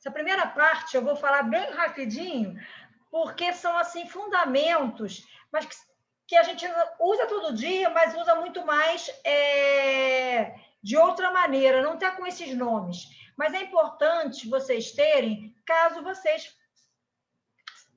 Essa primeira parte eu vou falar bem rapidinho, porque são assim fundamentos, mas que a gente usa todo dia, mas usa muito mais de outra maneira, não está com esses nomes. Mas é importante vocês terem, caso vocês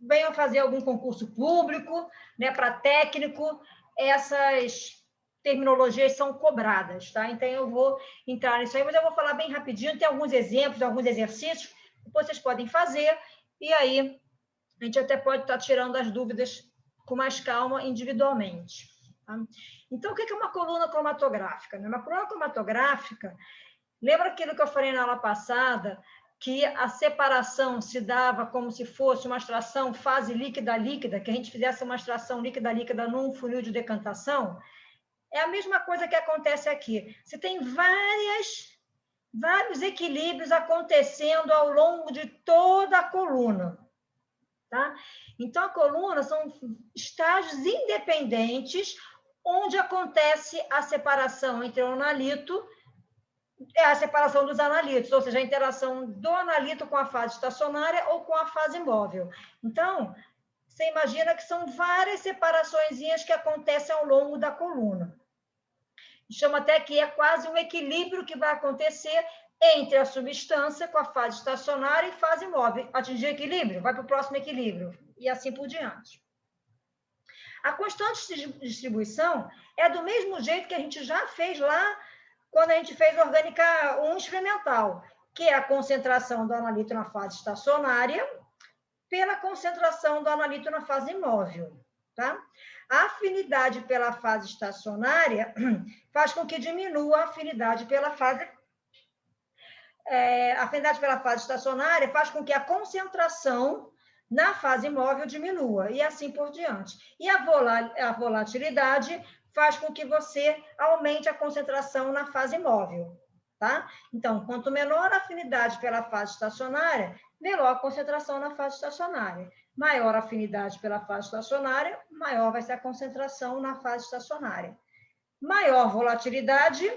venham fazer algum concurso público, né, para técnico, essas terminologias são cobradas, tá? Então, eu vou entrar nisso aí, mas eu vou falar bem rapidinho, tem alguns exemplos, alguns exercícios que vocês podem fazer, e aí a gente até pode estar tirando as dúvidas com mais calma individualmente. Tá? Então, o que é uma coluna cromatográfica? Uma coluna cromatográfica, lembra aquilo que eu falei na aula passada, que a separação se dava como se fosse uma extração fase líquida-líquida, que a gente fizesse uma extração líquida-líquida num funil de decantação? É a mesma coisa que acontece aqui. Você tem vários equilíbrios acontecendo ao longo de toda a coluna. Tá? Então, a coluna são estágios independentes onde acontece a separação entre o analito, a separação dos analitos, ou seja, a interação do analito com a fase estacionária ou com a fase móvel. Então, você imagina que são várias separaçõezinhas que acontecem ao longo da coluna. Chama até que é quase um equilíbrio que vai acontecer entre a substância com a fase estacionária e fase móvel. Atingir equilíbrio, vai para o próximo equilíbrio, e assim por diante. A constante de distribuição é do mesmo jeito que a gente já fez lá quando a gente fez orgânica 1 experimental, que é a concentração do analito na fase estacionária pela concentração do analito na fase móvel. Tá? A afinidade pela fase estacionária faz com que diminua a afinidade pela fase estacionária faz com que a concentração na fase móvel diminua, e assim por diante. E a volatilidade faz com que você aumente a concentração na fase móvel. Tá? Então, quanto menor a afinidade pela fase estacionária, menor a concentração na fase estacionária. Maior a afinidade pela fase estacionária, maior vai ser a concentração na fase estacionária. Maior volatilidade,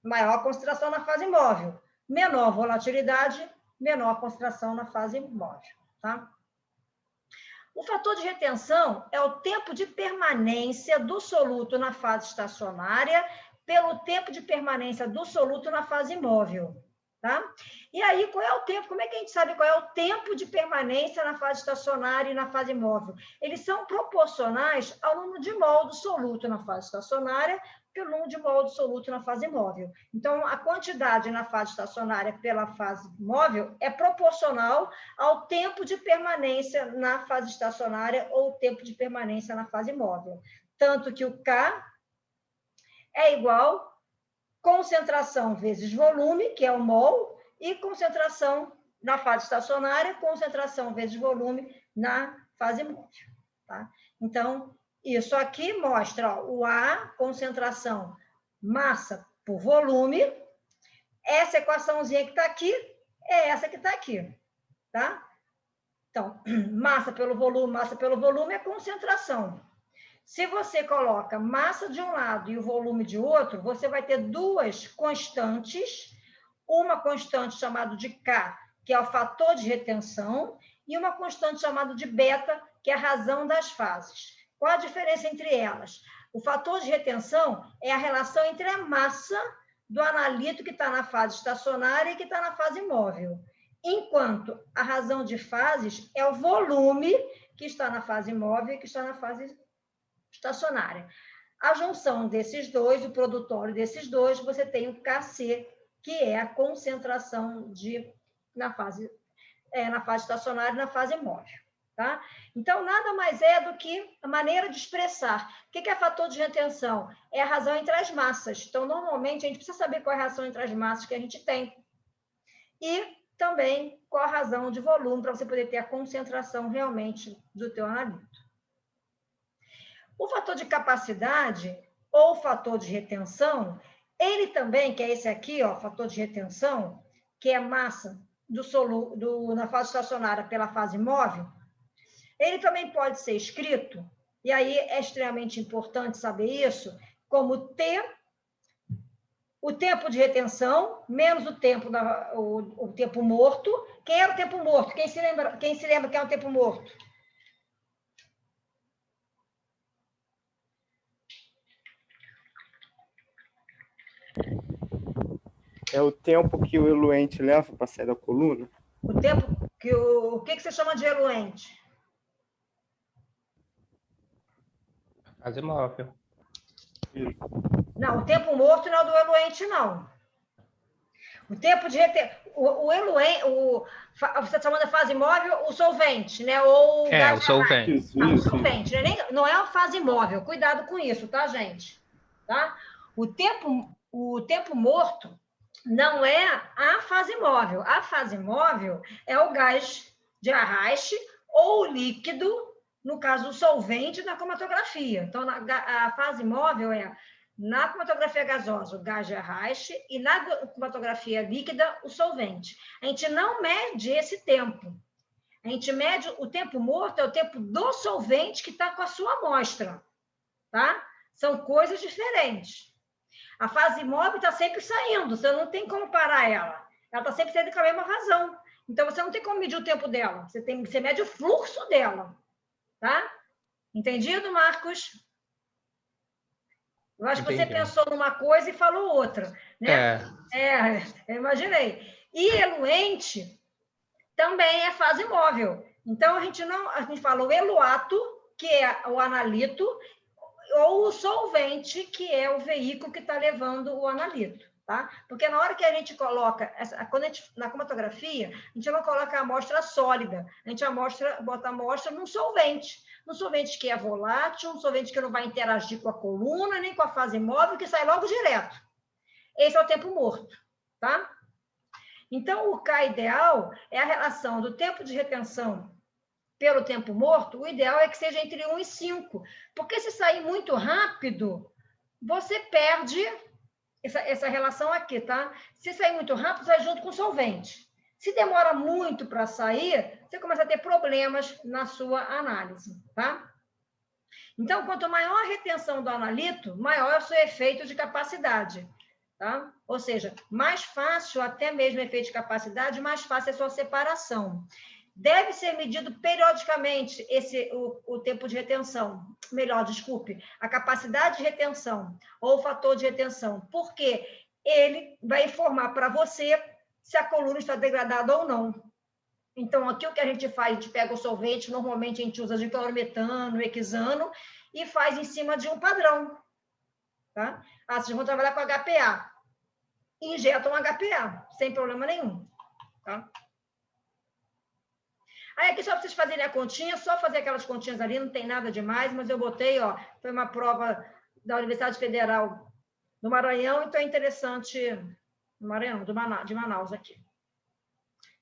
maior a concentração na fase móvel. Menor volatilidade, menor a concentração na fase móvel. Tá? O fator de retenção é o tempo de permanência do soluto na fase estacionária pelo tempo de permanência do soluto na fase móvel. Tá? E aí, qual é o tempo? Como é que a gente sabe qual é o tempo de permanência na fase estacionária e na fase móvel? Eles são proporcionais ao número de mol do soluto na fase estacionária pelo número de mol do soluto na fase móvel. Então, a quantidade na fase estacionária pela fase móvel é proporcional ao tempo de permanência na fase estacionária ou tempo de permanência na fase móvel. Tanto que o K é igual concentração vezes volume, que é o mol, e concentração na fase estacionária, concentração vezes volume na fase móvel. Tá? Então, isso aqui mostra ó, o A, concentração, massa por volume. Essa equaçãozinha que está aqui é essa que está aqui. Tá? Então, massa pelo volume é concentração. Se você coloca massa de um lado e o volume de outro, você vai ter duas constantes, uma constante chamada de K, que é o fator de retenção, e uma constante chamada de beta, que é a razão das fases. Qual a diferença entre elas? O fator de retenção é a relação entre a massa do analito que está na fase estacionária e que está na fase móvel, enquanto a razão de fases é o volume que está na fase móvel e que está na fase estacionária. A junção desses dois, o produtório desses dois, você tem o Kc, que é a concentração na fase estacionária e na fase móvel. Tá? Então, nada mais é do que a maneira de expressar. O que é fator de retenção? É a razão entre as massas. Então, normalmente, a gente precisa saber qual é a razão entre as massas que a gente tem. E também qual a razão de volume, para você poder ter a concentração realmente do teu analito. O fator de capacidade ou fator de retenção, ele também, que é esse aqui, ó, fator de retenção, que é a massa na fase estacionária pela fase móvel, ele também pode ser escrito, e aí é extremamente importante saber isso, como T o tempo de retenção menos o tempo, o tempo morto. Quem era o tempo morto? Quem se lembra que é o tempo morto? É o tempo que o eluente leva para sair da coluna? O tempo que o que você chama de eluente? Fase móvel. Não, o tempo morto não é o do eluente, não. O tempo de retenção. O eluente, você está chamando de fase móvel o solvente, né? Ou o solvente. O solvente, né? Não é a fase móvel. Cuidado com isso, tá, gente? Tá? O tempo morto não é a fase móvel. A fase móvel é o gás de arraste ou o líquido, no caso, o solvente na cromatografia. Então, a fase móvel é na cromatografia gasosa, o gás de arraste, e na cromatografia líquida, o solvente. A gente não mede esse tempo. A gente mede o tempo morto, é o tempo do solvente que está com a sua amostra. Tá? São coisas diferentes. A fase móvel está sempre saindo, você não tem como parar ela. Ela está sempre saindo com a mesma razão. Então, você não tem como medir o tempo dela. Você mede o fluxo dela. Tá? Entendido, Marcos? Eu acho que você pensou numa coisa e falou outra, né? Eu imaginei. E eluente também é fase móvel. Então, a gente fala o eluato, que é o analito, ou o solvente, que é o veículo que está levando o analito, tá? Porque na hora que a gente coloca, na cromatografia, a gente não coloca a amostra sólida, a gente bota a amostra num solvente que é volátil, um solvente que não vai interagir com a coluna, nem com a fase móvel, que sai logo direto. Esse é o tempo morto, tá? Então, o K ideal é a relação do tempo de retenção pelo tempo morto. O ideal é que seja entre 1 e 5, porque se sair muito rápido, você perde essa relação aqui, tá? Se sair muito rápido, sai junto com o solvente. Se demora muito para sair, você começa a ter problemas na sua análise, tá? Então, quanto maior a retenção do analito, maior é o seu efeito de capacidade, tá? Ou seja, mais fácil, até mesmo efeito de capacidade, mais fácil é a sua separação. Deve ser medido periodicamente o tempo de retenção, melhor, desculpe, a capacidade de retenção ou o fator de retenção, porque ele vai informar para você se a coluna está degradada ou não. Então, aqui o que a gente faz, a gente pega o solvente, normalmente a gente usa de clorometano, hexano, e faz em cima de um padrão. Tá? Vocês vão trabalhar com HPA. Injetam HPA, sem problema nenhum. Tá? Aí aqui só para vocês fazerem a continha, só fazer aquelas continhas ali, não tem nada demais, mas eu botei, ó, foi uma prova da Universidade Federal do Maranhão, então é interessante, do Maranhão, de Manaus aqui.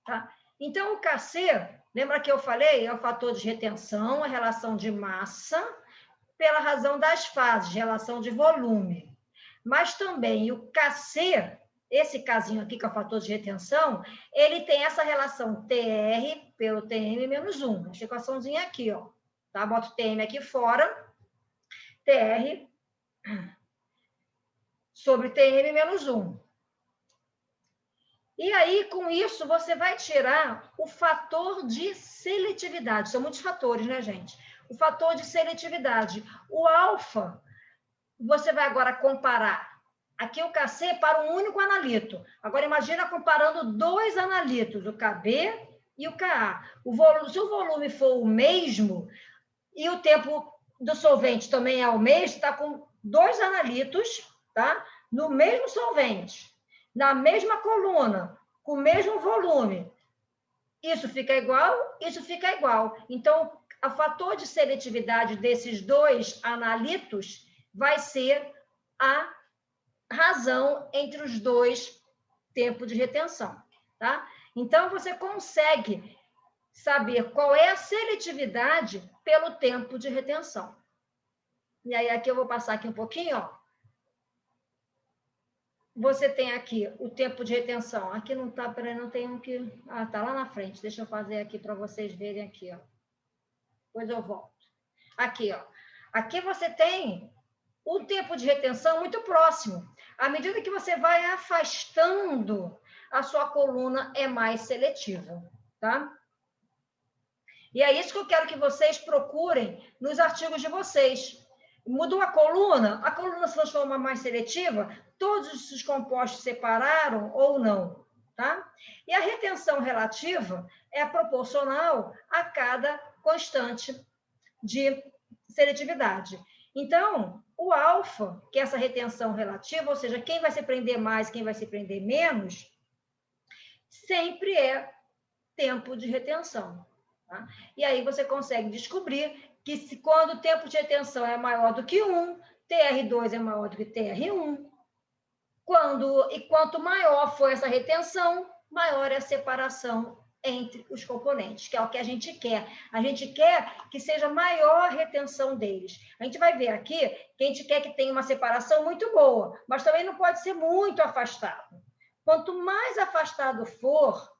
Tá? Então, o KC, lembra que eu falei? É o fator de retenção, a relação de massa, pela razão das fases, relação de volume. Mas também o KC, esse casinho aqui, que é o fator de retenção, ele tem essa relação TR pelo TM menos 1. Essa equaçãozinha aqui, ó. Tá? Bota o TM aqui fora, TR sobre TM menos 1. E aí, com isso, você vai tirar o fator de seletividade. São muitos fatores, né, gente? O fator de seletividade. O alfa, você vai agora comparar aqui o KC para um único analito. Agora, imagina comparando dois analitos, o KB e o KA. Se o volume for o mesmo e o tempo do solvente também é o mesmo, está com dois analitos, tá? No mesmo solvente, na mesma coluna, com o mesmo volume. Isso fica igual, isso fica igual. Então, o fator de seletividade desses dois analitos vai ser a razão entre os dois tempos de retenção, tá? Então, você consegue saber qual é a seletividade pelo tempo de retenção. E aí, aqui eu vou passar aqui um pouquinho, ó. Você tem aqui o tempo de retenção. Aqui não tá, peraí, não tem um que... Ah, tá lá na frente. Deixa eu fazer aqui para vocês verem aqui, ó. Depois eu volto. Aqui, ó. Aqui você tem o tempo de retenção muito próximo. À medida que você vai afastando, a sua coluna é mais seletiva, tá? E é isso que eu quero que vocês procurem nos artigos de vocês. Mudou a coluna se transforma mais seletiva, todos os compostos separaram ou não, tá? E a retenção relativa é proporcional a cada constante de seletividade. Então, o alfa, que é essa retenção relativa, ou seja, quem vai se prender mais, quem vai se prender menos, sempre é tempo de retenção. Tá? E aí você consegue descobrir que quando o tempo de retenção é maior do que 1, TR2 é maior do que TR1. Quanto maior for essa retenção, maior é a separação entre os componentes, que é o que a gente quer. A gente quer que seja maior a retenção deles. A gente vai ver aqui que a gente quer que tenha uma separação muito boa, mas também não pode ser muito afastado. Quanto mais afastado for,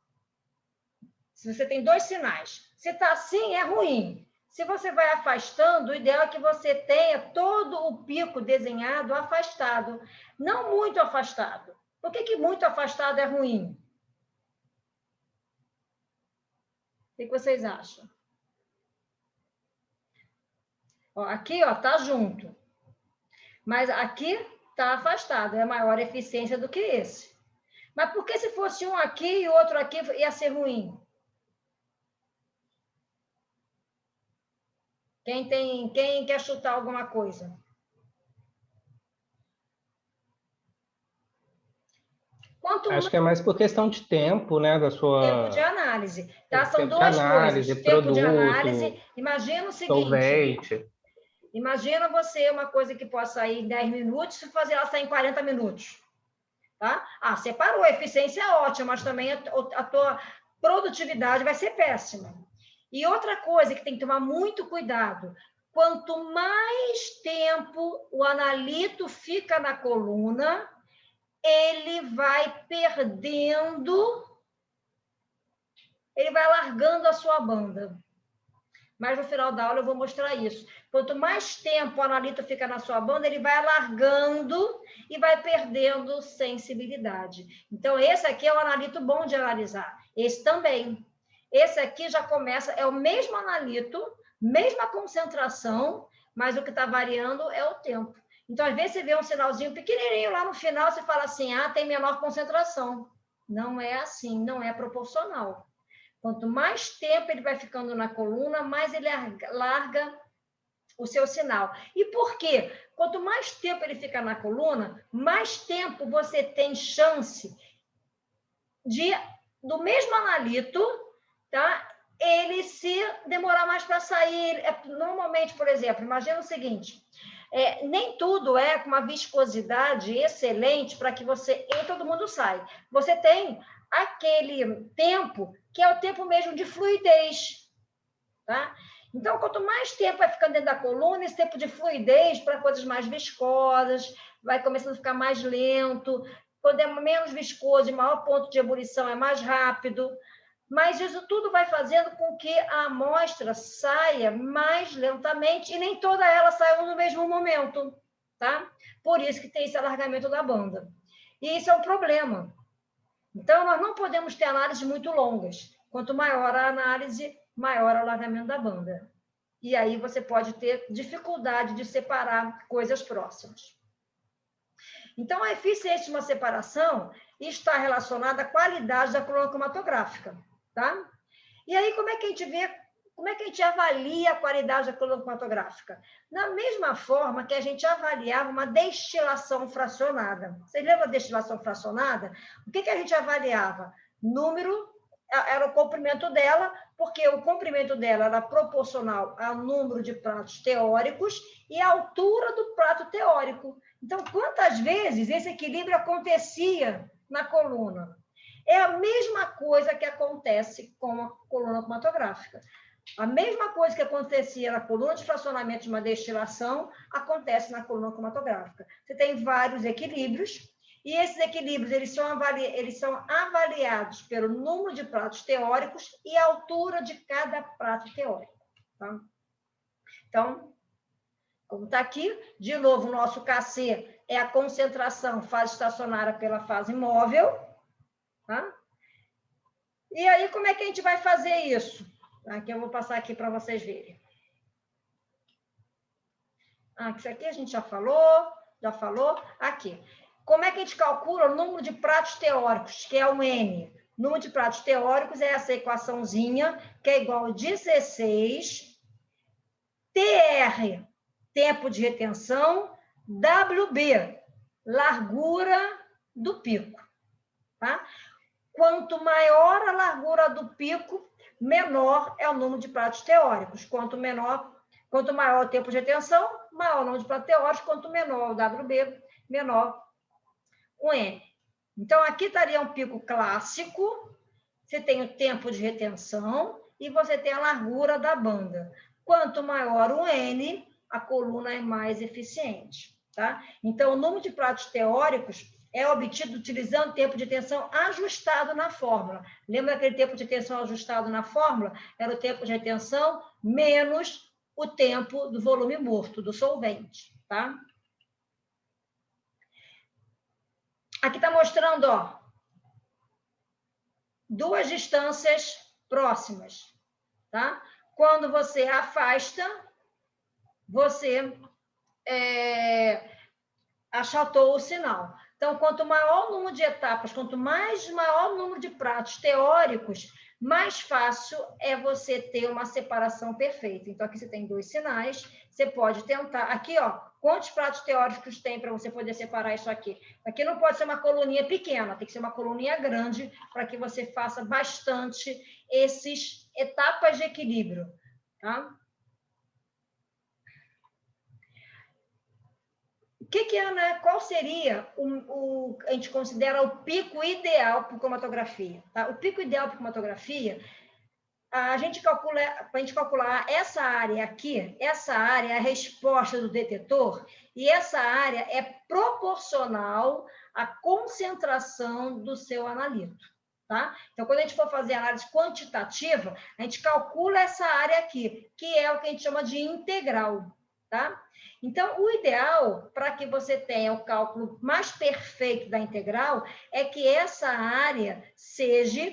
se você tem dois sinais, se está assim, é ruim. Se você vai afastando, o ideal é que você tenha todo o pico desenhado afastado, não muito afastado. Por que muito afastado é ruim? O que vocês acham? Ó, aqui está junto, mas aqui está afastado, é maior eficiência do que esse. Mas por que se fosse um aqui e outro aqui ia ser ruim? Quem quer chutar alguma coisa? Acho que é mais por questão de tempo, né? Da sua... Tempo de análise. Tá? São tempo duas de análise, coisas. produto, Tempo de análise. Imagina o seguinte. Solvente. Imagina você uma coisa que possa sair em 10 minutos e fazer ela sair em 40 minutos. Tá? Ah, separou. A eficiência é ótima, mas também a tua produtividade vai ser péssima. E outra coisa que tem que tomar muito cuidado. Quanto mais tempo o analito fica na coluna, ele vai perdendo, ele vai largando a sua banda. Mas no final da aula eu vou mostrar isso. Quanto mais tempo o analito fica na sua banda, ele vai alargando e vai perdendo sensibilidade. Então, esse aqui é um analito bom de analisar. Esse também. Esse aqui já começa, é o mesmo analito, mesma concentração, mas o que está variando é o tempo. Então, às vezes, você vê um sinalzinho pequenininho lá no final, você fala assim, tem menor concentração. Não é assim, não é proporcional. Quanto mais tempo ele vai ficando na coluna, mais ele larga o seu sinal. E por quê? Quanto mais tempo ele fica na coluna, mais tempo você tem chance do mesmo analito, tá? Ele se demorar mais para sair. Normalmente, por exemplo, imagina o seguinte, nem tudo é com uma viscosidade excelente para que todo mundo sai. Você tem aquele tempo que é o tempo mesmo de fluidez, tá? Então, quanto mais tempo vai ficando dentro da coluna, esse tempo de fluidez para coisas mais viscosas, vai começando a ficar mais lento, quando é menos viscoso e maior ponto de ebulição é mais rápido, mas isso tudo vai fazendo com que a amostra saia mais lentamente e nem toda ela saia no mesmo momento, tá? Por isso que tem esse alargamento da banda. E isso é um problema. Então, nós não podemos ter análises muito longas. Quanto maior a análise, maior o alargamento da banda. E aí você pode ter dificuldade de separar coisas próximas. Então, a eficiência de uma separação está relacionada à qualidade da coluna cromatográfica, tá? E aí, como é que a gente avalia a qualidade da coluna cromatográfica? Da mesma forma que a gente avaliava uma destilação fracionada. Vocês lembram da destilação fracionada? O que a gente avaliava? Número, era o comprimento dela, porque o comprimento dela era proporcional ao número de pratos teóricos e à altura do prato teórico. Então, quantas vezes esse equilíbrio acontecia na coluna? É a mesma coisa que acontece com a coluna cromatográfica. A mesma coisa que acontecia na coluna de fracionamento de uma destilação acontece na coluna cromatográfica. Você tem vários equilíbrios, e esses equilíbrios eles são avaliados pelo número de pratos teóricos e a altura de cada prato teórico. Tá? Então, como está aqui. De novo, o nosso KC é a concentração fase estacionária pela fase móvel. Tá? E aí, como é que a gente vai fazer isso? Aqui eu vou passar aqui para vocês verem. Isso aqui a gente já falou. Aqui. Como é que a gente calcula o número de pratos teóricos, que é o N? O número de pratos teóricos é essa equaçãozinha, que é igual a 16 TR, tempo de retenção, WB, largura do pico. Tá? Quanto maior a largura do pico, menor é o número de pratos teóricos. Quanto maior o tempo de retenção, maior o número de pratos teóricos. Quanto menor o WB, menor o N. Então, aqui estaria um pico clássico, você tem o tempo de retenção e você tem a largura da banda. Quanto maior o N, a coluna é mais eficiente. Tá? Então, o número de pratos teóricos é obtido utilizando o tempo de tensão ajustado na fórmula. Lembra aquele tempo de tensão ajustado na fórmula? Era o tempo de retenção menos o tempo do volume morto, do solvente. Tá? Aqui está mostrando, ó, duas distâncias próximas. Tá? Quando você afasta, você achatou o sinal. Então, quanto maior o número de etapas, quanto maior o número de pratos teóricos, mais fácil é você ter uma separação perfeita. Então, aqui você tem dois sinais, você pode tentar... Aqui, ó, quantos pratos teóricos tem para você poder separar isso aqui? Aqui não pode ser uma coluninha pequena, tem que ser uma coluninha grande para que você faça bastante esses etapas de equilíbrio. Tá? Qual seria a gente considera o pico ideal por cromatografia? Tá? O pico ideal por cromatografia, para a gente calcular essa área aqui, essa área é a resposta do detetor, e essa área é proporcional à concentração do seu analito. Tá? Então, quando a gente for fazer análise quantitativa, a gente calcula essa área aqui, que é o que a gente chama de integral. Tá? Então, o ideal para que você tenha o cálculo mais perfeito da integral é que essa área seja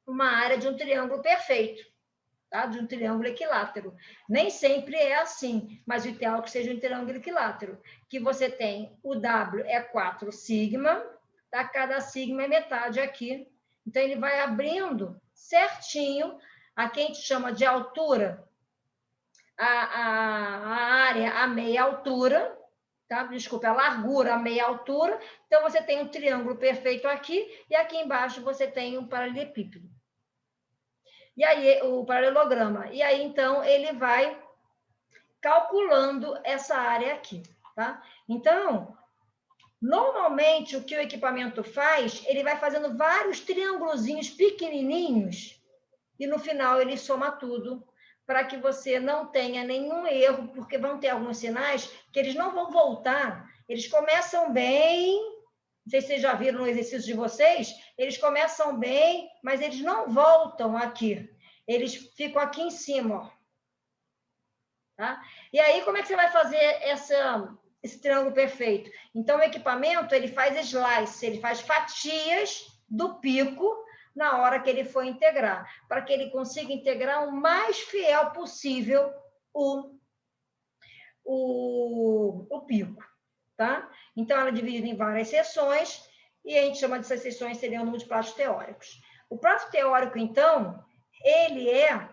uma área de um triângulo perfeito, tá? De um triângulo equilátero. Nem sempre é assim, mas o ideal é que seja um triângulo equilátero, que você tem o W é 4 sigma, tá? Cada sigma é metade aqui. Então, ele vai abrindo certinho, aqui a gente chama de altura, a área a meia altura, tá? Desculpa, a largura a meia altura. Então, você tem um triângulo perfeito aqui, e aqui embaixo você tem um paralelepípedo. E aí, o paralelograma. E aí, então, ele vai calculando essa área aqui, tá? Então, normalmente, o que o equipamento faz, ele vai fazendo vários triângulozinhos pequenininhos, e no final ele soma tudo, para que você não tenha nenhum erro, porque vão ter alguns sinais que eles não vão voltar. Eles começam bem, não sei se vocês já viram no exercício de vocês, eles começam bem, mas eles não voltam aqui. Eles ficam aqui em cima, ó. Tá? E aí, como é que você vai fazer esse triângulo perfeito? Então, o equipamento, ele faz slice, ele faz fatias do pico, na hora que ele for integrar, para que ele consiga integrar o mais fiel possível o pico, tá? Então, ela é dividida em várias seções, e a gente chama dessas seções, seriam o número de pratos teóricos. O prato teórico, então, ele é,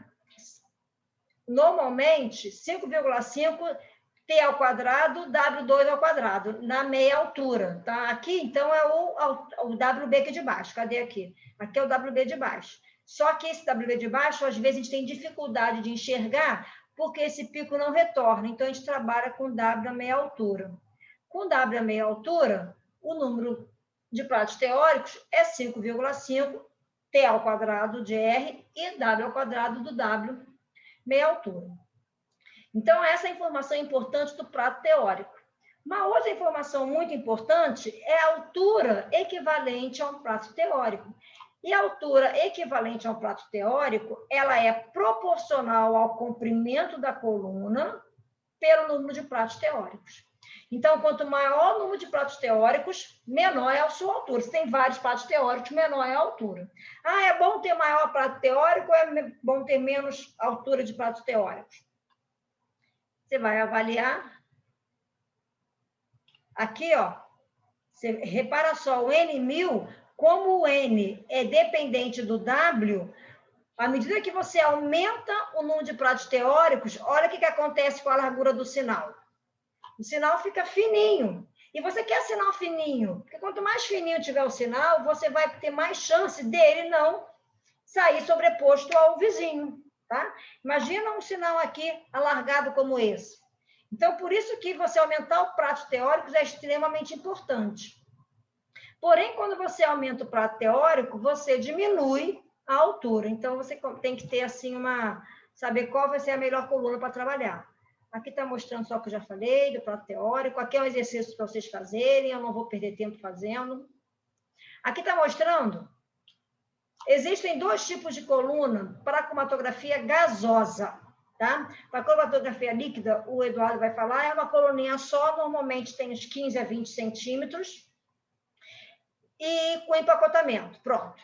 normalmente, 5,5 T ao quadrado, W2 ao quadrado, na meia altura, tá? Aqui, então, é o WB aqui de baixo. Cadê aqui? Aqui é o WB de baixo. Só que esse WB de baixo, às vezes, a gente tem dificuldade de enxergar, porque esse pico não retorna. Então, a gente trabalha com W a meia altura. Com W a meia altura, o número de pratos teóricos é 5,5 T ao quadrado de R e W ao quadrado do W meia altura. Então, essa é a informação importante do prato teórico. Uma outra informação muito importante é a altura equivalente a um prato teórico. E a altura equivalente a um prato teórico, ela é proporcional ao comprimento da coluna, pelo número de pratos teóricos. Então, quanto maior o número de pratos teóricos, menor é a sua altura. Se tem vários pratos teóricos, menor é a altura. Ah, é bom ter maior prato teórico ou é bom ter menos altura de pratos teóricos? Você vai avaliar. Aqui, ó, você repara só, o N1000, como o N é dependente do W, à medida que você aumenta o número de pratos teóricos, olha o que acontece com a largura do sinal. O sinal fica fininho. E você quer sinal fininho, porque quanto mais fininho tiver o sinal, você vai ter mais chance dele não sair sobreposto ao vizinho, tá? Imagina um sinal aqui alargado como esse. Então, por isso que você aumentar o prato teórico é extremamente importante. Porém, quando você aumenta o prato teórico, você diminui a altura. Então, você tem que ter, assim, saber qual vai ser a melhor coluna para trabalhar. Aqui está mostrando só o que eu já falei, do prato teórico. Aqui é um exercício para vocês fazerem, eu não vou perder tempo fazendo. Aqui está mostrando, existem 2 tipos de coluna para cromatografia gasosa, tá? Para cromatografia líquida, o Eduardo vai falar, é uma coluninha só, normalmente tem uns 15 a 20 centímetros, e com empacotamento, pronto.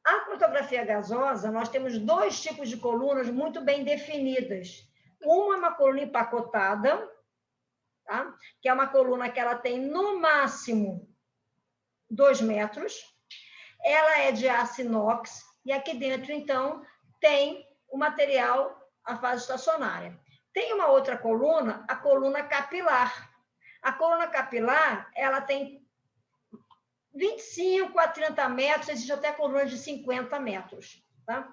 A cromatografia gasosa, nós temos 2 tipos de colunas muito bem definidas. Uma é uma coluna empacotada, tá? Que é uma coluna que ela tem, no máximo, 2 metros. Ela é de aço inox, e aqui dentro, então, tem o material, a fase estacionária. Tem uma outra coluna, a coluna capilar. A coluna capilar, ela tem 25 a 30 metros, existe até coluna de 50 metros, tá?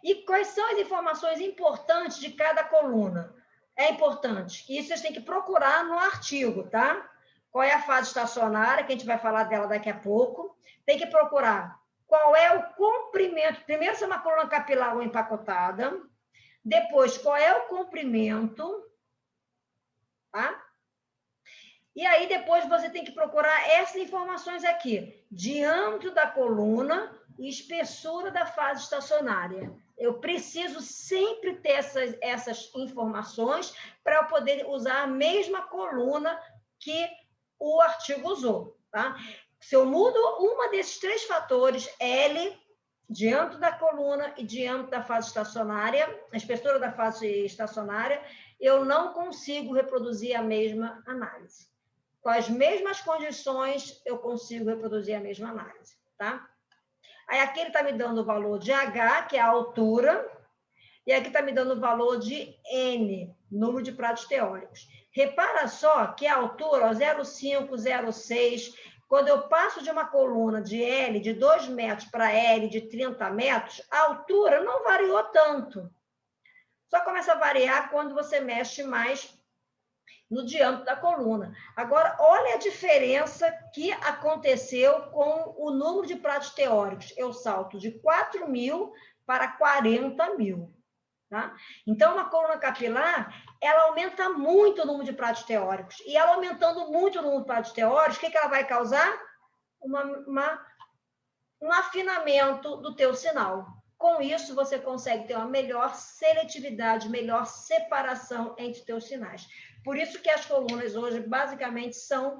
E quais são as informações importantes de cada coluna? É importante. Isso vocês têm que procurar no artigo, tá? Qual é a fase estacionária, que a gente vai falar dela daqui a pouco. Tem que procurar qual é o comprimento. Primeiro, se é uma coluna capilar ou empacotada. Depois, qual é o comprimento, tá? E aí, depois, você tem que procurar essas informações aqui. Diâmetro da coluna e espessura da fase estacionária. Eu preciso sempre ter essas informações para eu poder usar a mesma coluna que o artigo usou, tá? Se eu mudo uma desses 3 fatores, L, diâmetro da coluna e diâmetro da fase estacionária, a espessura da fase estacionária, eu não consigo reproduzir a mesma análise. Com as mesmas condições, eu consigo reproduzir a mesma análise, tá? Aí aqui ele está me dando o valor de H, que é a altura, e aqui está me dando o valor de N, número de pratos teóricos. Repara só que a altura, 0,5, 0,6, quando eu passo de uma coluna de L de 2 metros para L de 30 metros, a altura não variou tanto. Só começa a variar quando você mexe mais no diâmetro da coluna. Agora, olha a diferença que aconteceu com o número de pratos teóricos. Eu salto de 4.000 para 40.000. Tá? Então, uma coluna capilar, ela aumenta muito o número de pratos teóricos. E ela aumentando muito o número de pratos teóricos, o que ela vai causar? Um afinamento do teu sinal. Com isso, você consegue ter uma melhor seletividade, melhor separação entre teus sinais. Por isso que as colunas hoje, basicamente, são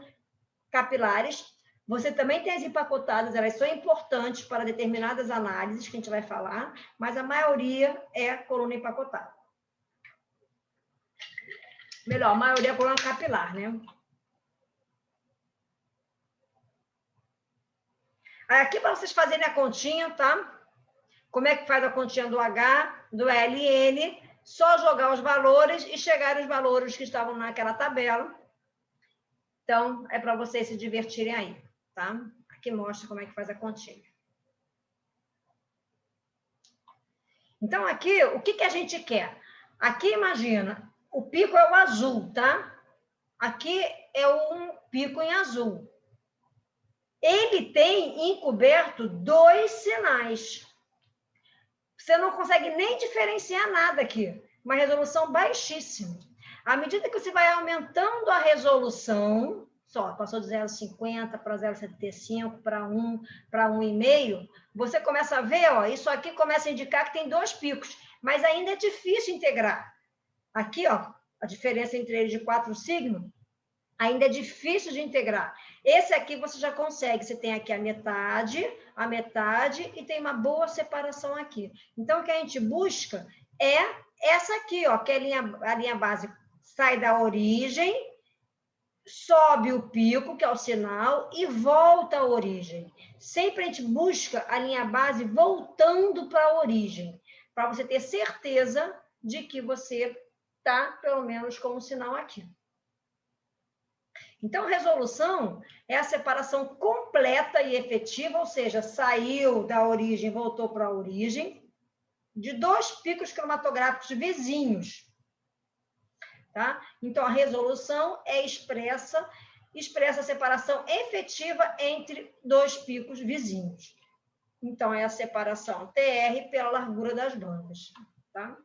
capilares. Você também tem as empacotadas, elas são importantes para determinadas análises, que a gente vai falar, mas a maioria é coluna empacotada. Melhor, a maioria é coluna capilar, né? Aqui, para vocês fazerem a continha, tá? Como é que faz a continha do H, do L e N? Só jogar os valores e chegar os valores que estavam naquela tabela. Então, é para vocês se divertirem aí, tá? Aqui mostra como é que faz a continha. Então, aqui, o que a gente quer? Aqui, imagina, o pico é o azul, tá? Aqui é um pico em azul. Ele tem encoberto 2 sinais. Você não consegue nem diferenciar nada aqui. Uma resolução baixíssima. À medida que você vai aumentando a resolução, só passou de 0,50 para 0,75, para 1, para 1,5, você começa a ver, ó, isso aqui começa a indicar que tem 2 picos, mas ainda é difícil integrar. Aqui, ó, a diferença entre eles de 4 sigma, ainda é difícil de integrar. Esse aqui você já consegue, você tem aqui a metade, e tem uma boa separação aqui. Então, o que a gente busca é essa aqui, ó, que é a linha base sai da origem, sobe o pico, que é o sinal, e volta à origem. Sempre a gente busca a linha base voltando para a origem, para você ter certeza de que você está, pelo menos, com o sinal aqui. Então, resolução é a separação completa e efetiva, ou seja, saiu da origem, voltou para a origem, de 2 picos cromatográficos vizinhos. Tá? Então, a resolução expressa a separação efetiva entre 2 picos vizinhos. Então, é a separação TR pela largura das bandas. Tá?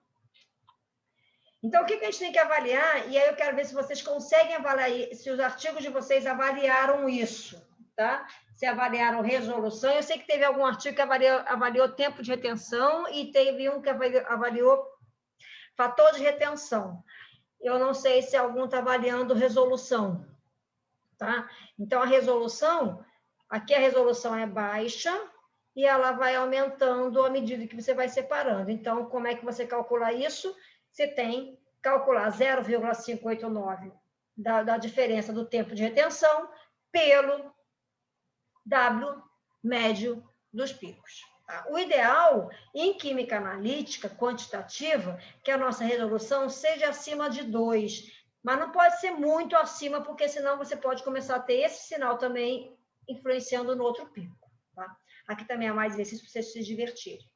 Então, o que a gente tem que avaliar? E aí eu quero ver se vocês conseguem avaliar, se os artigos de vocês avaliaram isso, tá? Se avaliaram resolução. Eu sei que teve algum artigo que avaliou tempo de retenção e teve um que avaliou fator de retenção. Eu não sei se algum está avaliando resolução, tá? Então, a resolução, aqui a resolução é baixa e ela vai aumentando à medida que você vai separando. Então, como é que você calcula isso? Você tem que calcular 0,589 da diferença do tempo de retenção pelo W médio dos picos. O ideal, em química analítica quantitativa, que a nossa resolução seja acima de 2, mas não pode ser muito acima, porque senão você pode começar a ter esse sinal também influenciando no outro pico. Tá? Aqui também é mais exercício para vocês se divertirem.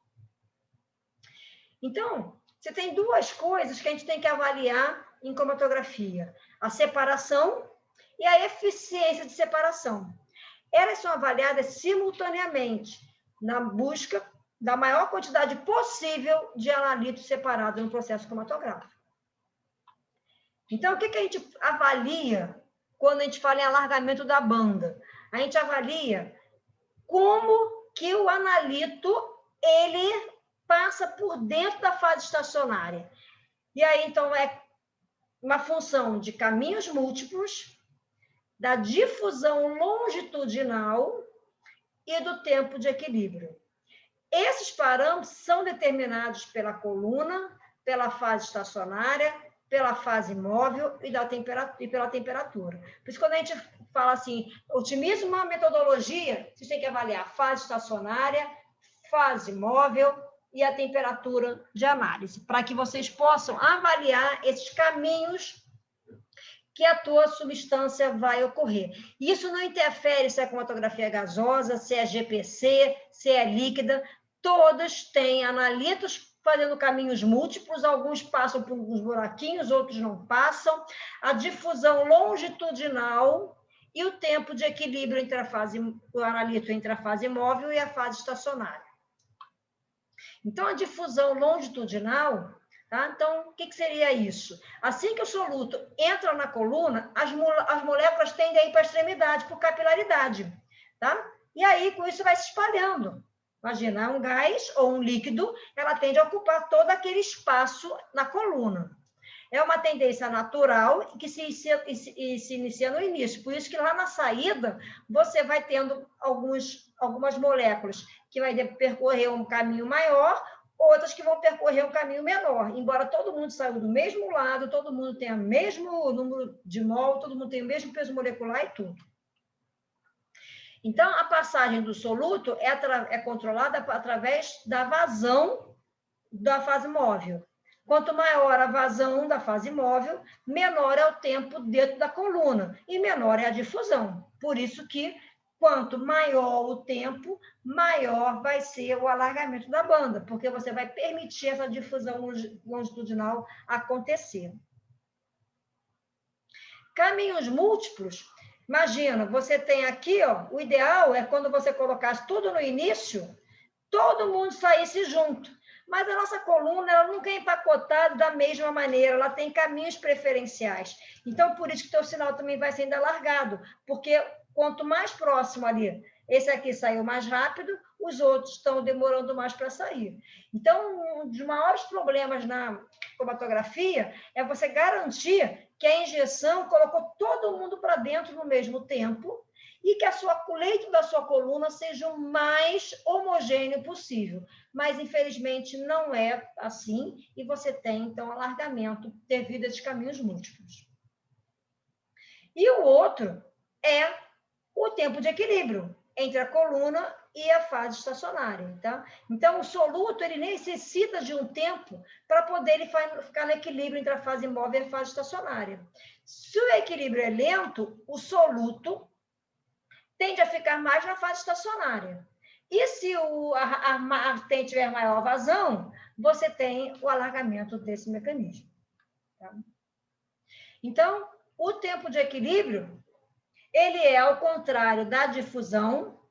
Então, você tem 2 coisas que a gente tem que avaliar em cromatografia: a separação e a eficiência de separação. Elas são avaliadas simultaneamente na busca da maior quantidade possível de analíticos separados no processo cromatográfico. Então, o que a gente avalia quando a gente fala em alargamento da banda? A gente avalia como que o analito ele passa por dentro da fase estacionária. E aí, então, é uma função de caminhos múltiplos, da difusão longitudinal e do tempo de equilíbrio. Esses parâmetros são determinados pela coluna, pela fase estacionária, pela fase móvel e pela temperatura. Por isso, quando a gente fala assim, otimize uma metodologia, vocês têm que avaliar a fase estacionária, fase móvel e a temperatura de análise, para que vocês possam avaliar esses caminhos que a tua substância vai ocorrer. Isso não interfere se é cromatografia gasosa, se é GPC, se é líquida, todas têm analitos fazendo caminhos múltiplos, alguns passam por alguns buraquinhos, outros não passam, a difusão longitudinal e o tempo de equilíbrio entre o analito entre a fase móvel e a fase estacionária. Então, a difusão longitudinal, tá? Então, o que seria isso? Assim que o soluto entra na coluna, as moléculas tendem a ir para a extremidade, por capilaridade, tá? E aí, com isso, vai se espalhando. Imagina, um gás ou um líquido, ela tende a ocupar todo aquele espaço na coluna. É uma tendência natural que se inicia no início. Por isso que lá na saída, você vai tendo algumas moléculas que vai percorrer um caminho maior, outras que vão percorrer um caminho menor. Embora todo mundo saiu do mesmo lado, todo mundo tenha o mesmo número de mol, todo mundo tenha o mesmo peso molecular e tudo. Então, a passagem do soluto é controlada através da vazão da fase móvel. Quanto maior a vazão da fase móvel, menor é o tempo dentro da coluna e menor é a difusão. Por isso que, quanto maior o tempo, maior vai ser o alargamento da banda, porque você vai permitir essa difusão longitudinal acontecer. Caminhos múltiplos. Imagina, você tem aqui, ó, o ideal é quando você colocasse tudo no início, todo mundo saísse junto. Mas a nossa coluna, ela nunca é empacotada da mesma maneira, ela tem caminhos preferenciais. Então, por isso que o teu sinal também vai sendo alargado, porque quanto mais próximo ali, esse aqui saiu mais rápido, os outros estão demorando mais para sair. Então, um dos maiores problemas na cromatografia é você garantir que a injeção colocou todo mundo para dentro no mesmo tempo e que o leito da sua coluna seja o mais homogêneo possível. Mas, infelizmente, não é assim, e você tem, então, alargamento devido a esses caminhos múltiplos. E o outro é o tempo de equilíbrio entre a coluna e a fase estacionária. Tá? Então, o soluto ele necessita de um tempo para poder ele ficar no equilíbrio entre a fase móvel e a fase estacionária. Se o equilíbrio é lento, o soluto tende a ficar mais na fase estacionária. E se a artéria tiver maior vazão, você tem o alargamento desse mecanismo. Tá? Então, o tempo de equilíbrio, ele é ao contrário da difusão,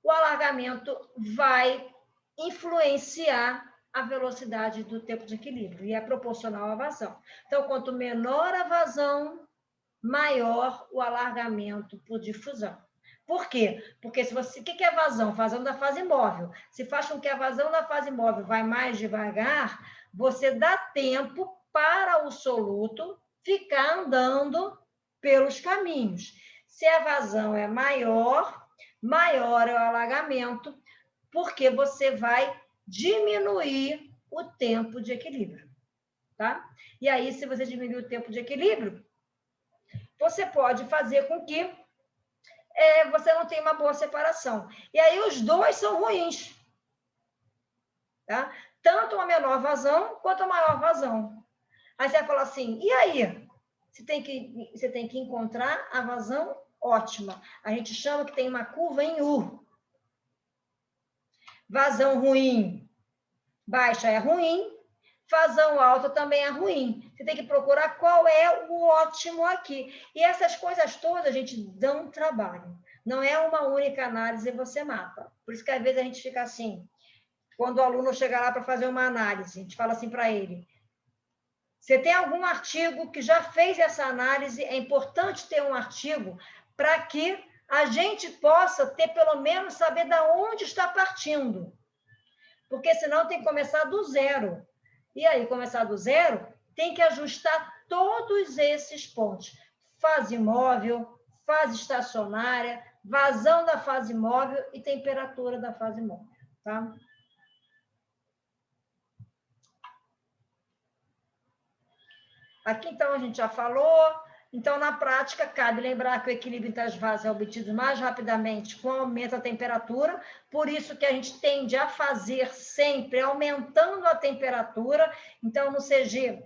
o alargamento vai influenciar a velocidade do tempo de equilíbrio e é proporcional à vazão. Então, quanto menor a vazão, maior o alargamento por difusão. Por quê? Porque se você, o que é vazão? Vazão da fase móvel. Se faz com que a vazão da fase móvel vai mais devagar, você dá tempo para o soluto ficar andando pelos caminhos. Se a vazão é maior, maior é o alargamento, porque você vai diminuir o tempo de equilíbrio. Tá? E aí, se você diminuir o tempo de equilíbrio, você pode fazer com que você não tenha uma boa separação. E aí os dois são ruins. Tá? Tanto a menor vazão quanto a maior vazão. Aí você vai falar assim, e aí? Você tem que encontrar a vazão ótima. A gente chama que tem uma curva em U. Vazão ruim, baixa é ruim. Vazão alta também é ruim. Você tem que procurar qual é o ótimo aqui. E essas coisas todas, a gente, dão trabalho. Não é uma única análise e você mata. Por isso que, às vezes, a gente fica assim. Quando o aluno chega lá para fazer uma análise, a gente fala assim para ele, você tem algum artigo que já fez essa análise? É importante ter um artigo para que a gente possa ter, pelo menos, saber de onde está partindo. Porque, senão, tem que começar do zero. E aí, começar do zero, tem que ajustar todos esses pontos. Fase móvel, fase estacionária, vazão da fase móvel e temperatura da fase móvel. Tá? Aqui, então, a gente já falou. Então, na prática, cabe lembrar que o equilíbrio entre as vasos é obtido mais rapidamente com o aumento da temperatura, por isso que a gente tende a fazer sempre aumentando a temperatura. Então, no CG,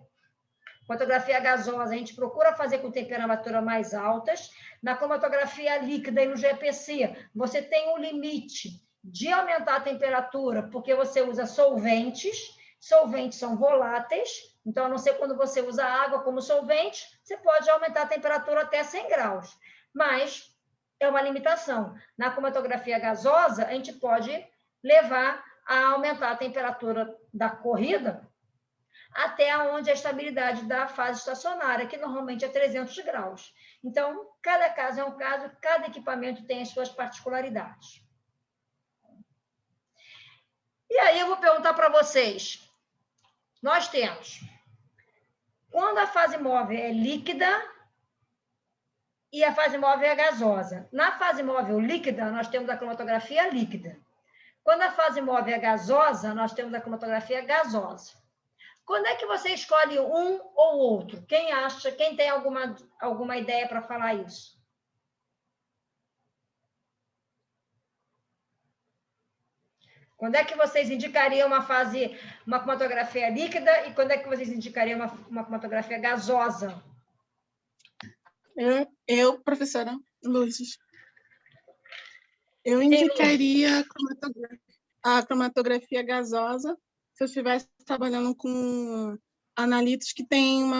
cromatografia gasosa, a gente procura fazer com temperatura mais altas. Na cromatografia líquida e no GPC, você tem um limite de aumentar a temperatura, porque você usa solventes. Solventes são voláteis, então, a não ser quando você usa água como solvente, você pode aumentar a temperatura até 100 graus. Mas é uma limitação. Na cromatografia gasosa, a gente pode levar a aumentar a temperatura da corrida até onde a estabilidade da fase estacionária, que normalmente é 300 graus. Então, cada caso é um caso, cada equipamento tem as suas particularidades. E aí eu vou perguntar para vocês, nós temos, quando a fase móvel é líquida e a fase móvel é gasosa. Na fase móvel líquida, nós temos a cromatografia líquida. Quando a fase móvel é gasosa, nós temos a cromatografia gasosa. Quando é que você escolhe um ou outro? Quem acha, quem tem alguma ideia para falar isso? Quando é que vocês indicariam uma cromatografia líquida e quando é que vocês indicariam uma cromatografia gasosa? Professora Lourdes, eu indicaria a cromatografia gasosa se eu estivesse trabalhando com analitos que têm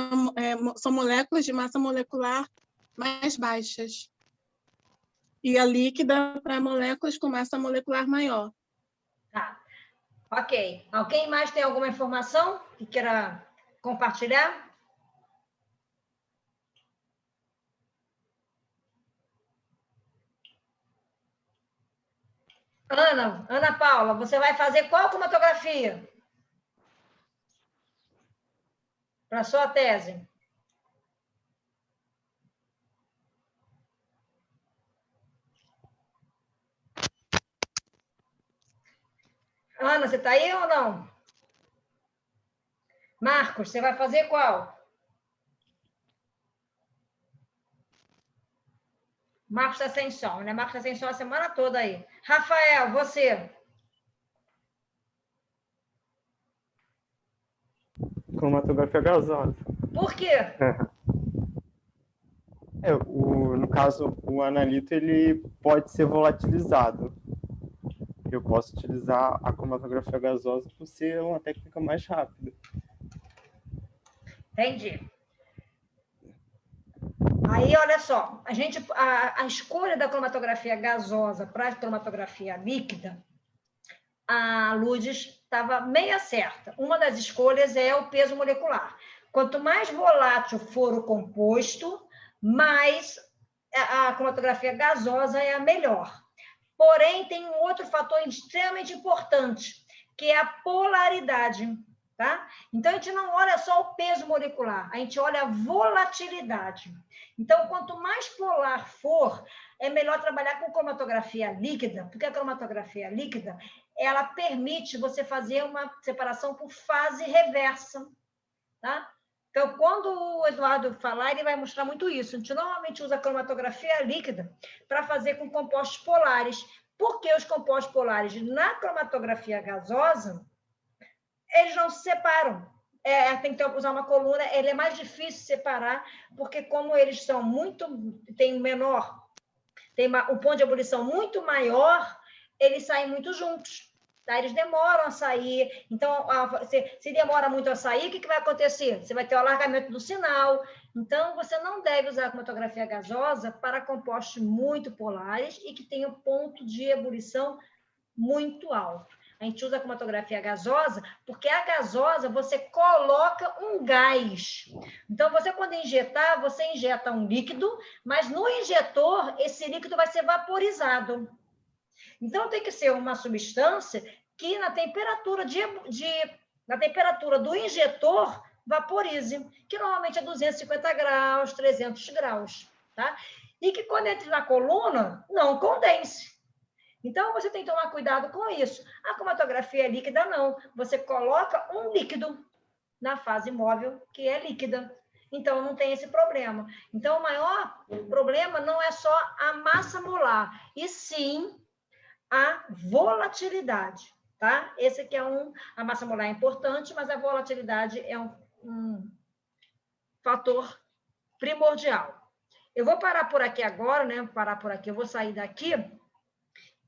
são moléculas de massa molecular mais baixas. E a líquida para moléculas com massa molecular maior. Tá. Ok. Alguém mais tem alguma informação que queira compartilhar? Ana Paula, você vai fazer qual cromatografia? Para a sua tese? Ana, você está aí ou não? Marcos, você vai fazer qual? Marcos está sem som, né? Marcos está sem som a semana toda aí. Rafael, você? Cromatografia gasosa. Por quê? No caso, o analito ele pode ser volatilizado. Eu posso utilizar a cromatografia gasosa por ser uma técnica mais rápida. Entendi. Aí, olha só, a escolha da cromatografia gasosa para a cromatografia líquida, a Lourdes estava meia certa. Uma das escolhas é o peso molecular. Quanto mais volátil for o composto, mais a cromatografia gasosa é a melhor. Porém, tem um outro fator extremamente importante, que é a polaridade. Tá? Então, a gente não olha só o peso molecular, a gente olha a volatilidade. Então, quanto mais polar for, é melhor trabalhar com cromatografia líquida, porque a cromatografia líquida, ela permite você fazer uma separação por fase reversa. Tá? Então, quando o Eduardo falar, ele vai mostrar muito isso. A gente normalmente usa a cromatografia líquida para fazer com compostos polares, porque os compostos polares na cromatografia gasosa, eles não se separam. Tem que usar uma coluna, ele é mais difícil separar, porque como eles são tem um ponto de ebulição muito maior, eles saem muito juntos. Tá? Eles demoram a sair. Então, se demora muito a sair, o que vai acontecer? Você vai ter o alargamento do sinal. Então, você não deve usar a cromatografia gasosa para compostos muito polares e que tenham ponto de ebulição muito alto. A gente usa a cromatografia gasosa porque a gasosa você coloca um gás. Então, quando injetar, você injeta um líquido, mas no injetor, esse líquido vai ser vaporizado. Então, tem que ser uma substância que na temperatura na temperatura do injetor vaporize, que normalmente é 250 graus, 300 graus. Tá? E que quando entra na coluna, não condense. Então, você tem que tomar cuidado com isso. A cromatografia líquida, não. Você coloca um líquido na fase móvel, que é líquida. Então, não tem esse problema. Então, o maior problema não é só a massa molar, e sim a volatilidade. Tá? Esse aqui a massa molar é importante, mas a volatilidade é um fator primordial. Eu vou parar por aqui agora, né? Eu vou sair daqui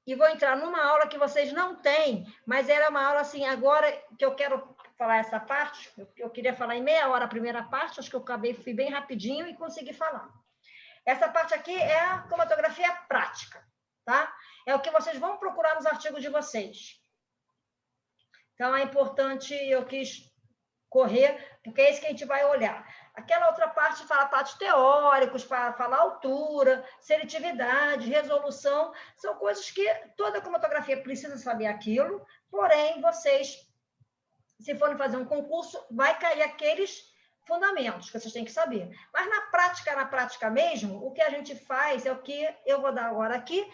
e vou entrar numa aula que vocês não têm, mas era uma aula assim, agora que eu quero falar essa parte, eu queria falar em meia hora a primeira parte, acho que eu fui bem rapidinho e consegui falar. Essa parte aqui é a cromatografia prática, tá? É o que vocês vão procurar nos artigos de vocês. Então, é importante, eu quis correr, porque é isso que a gente vai olhar. Aquela outra parte fala partes teóricos, para falar altura, seletividade, resolução, são coisas que toda cromatografia precisa saber aquilo, porém, vocês, se forem fazer um concurso, vai cair aqueles fundamentos que vocês têm que saber. Mas na prática mesmo, o que a gente faz é o que eu vou dar agora aqui,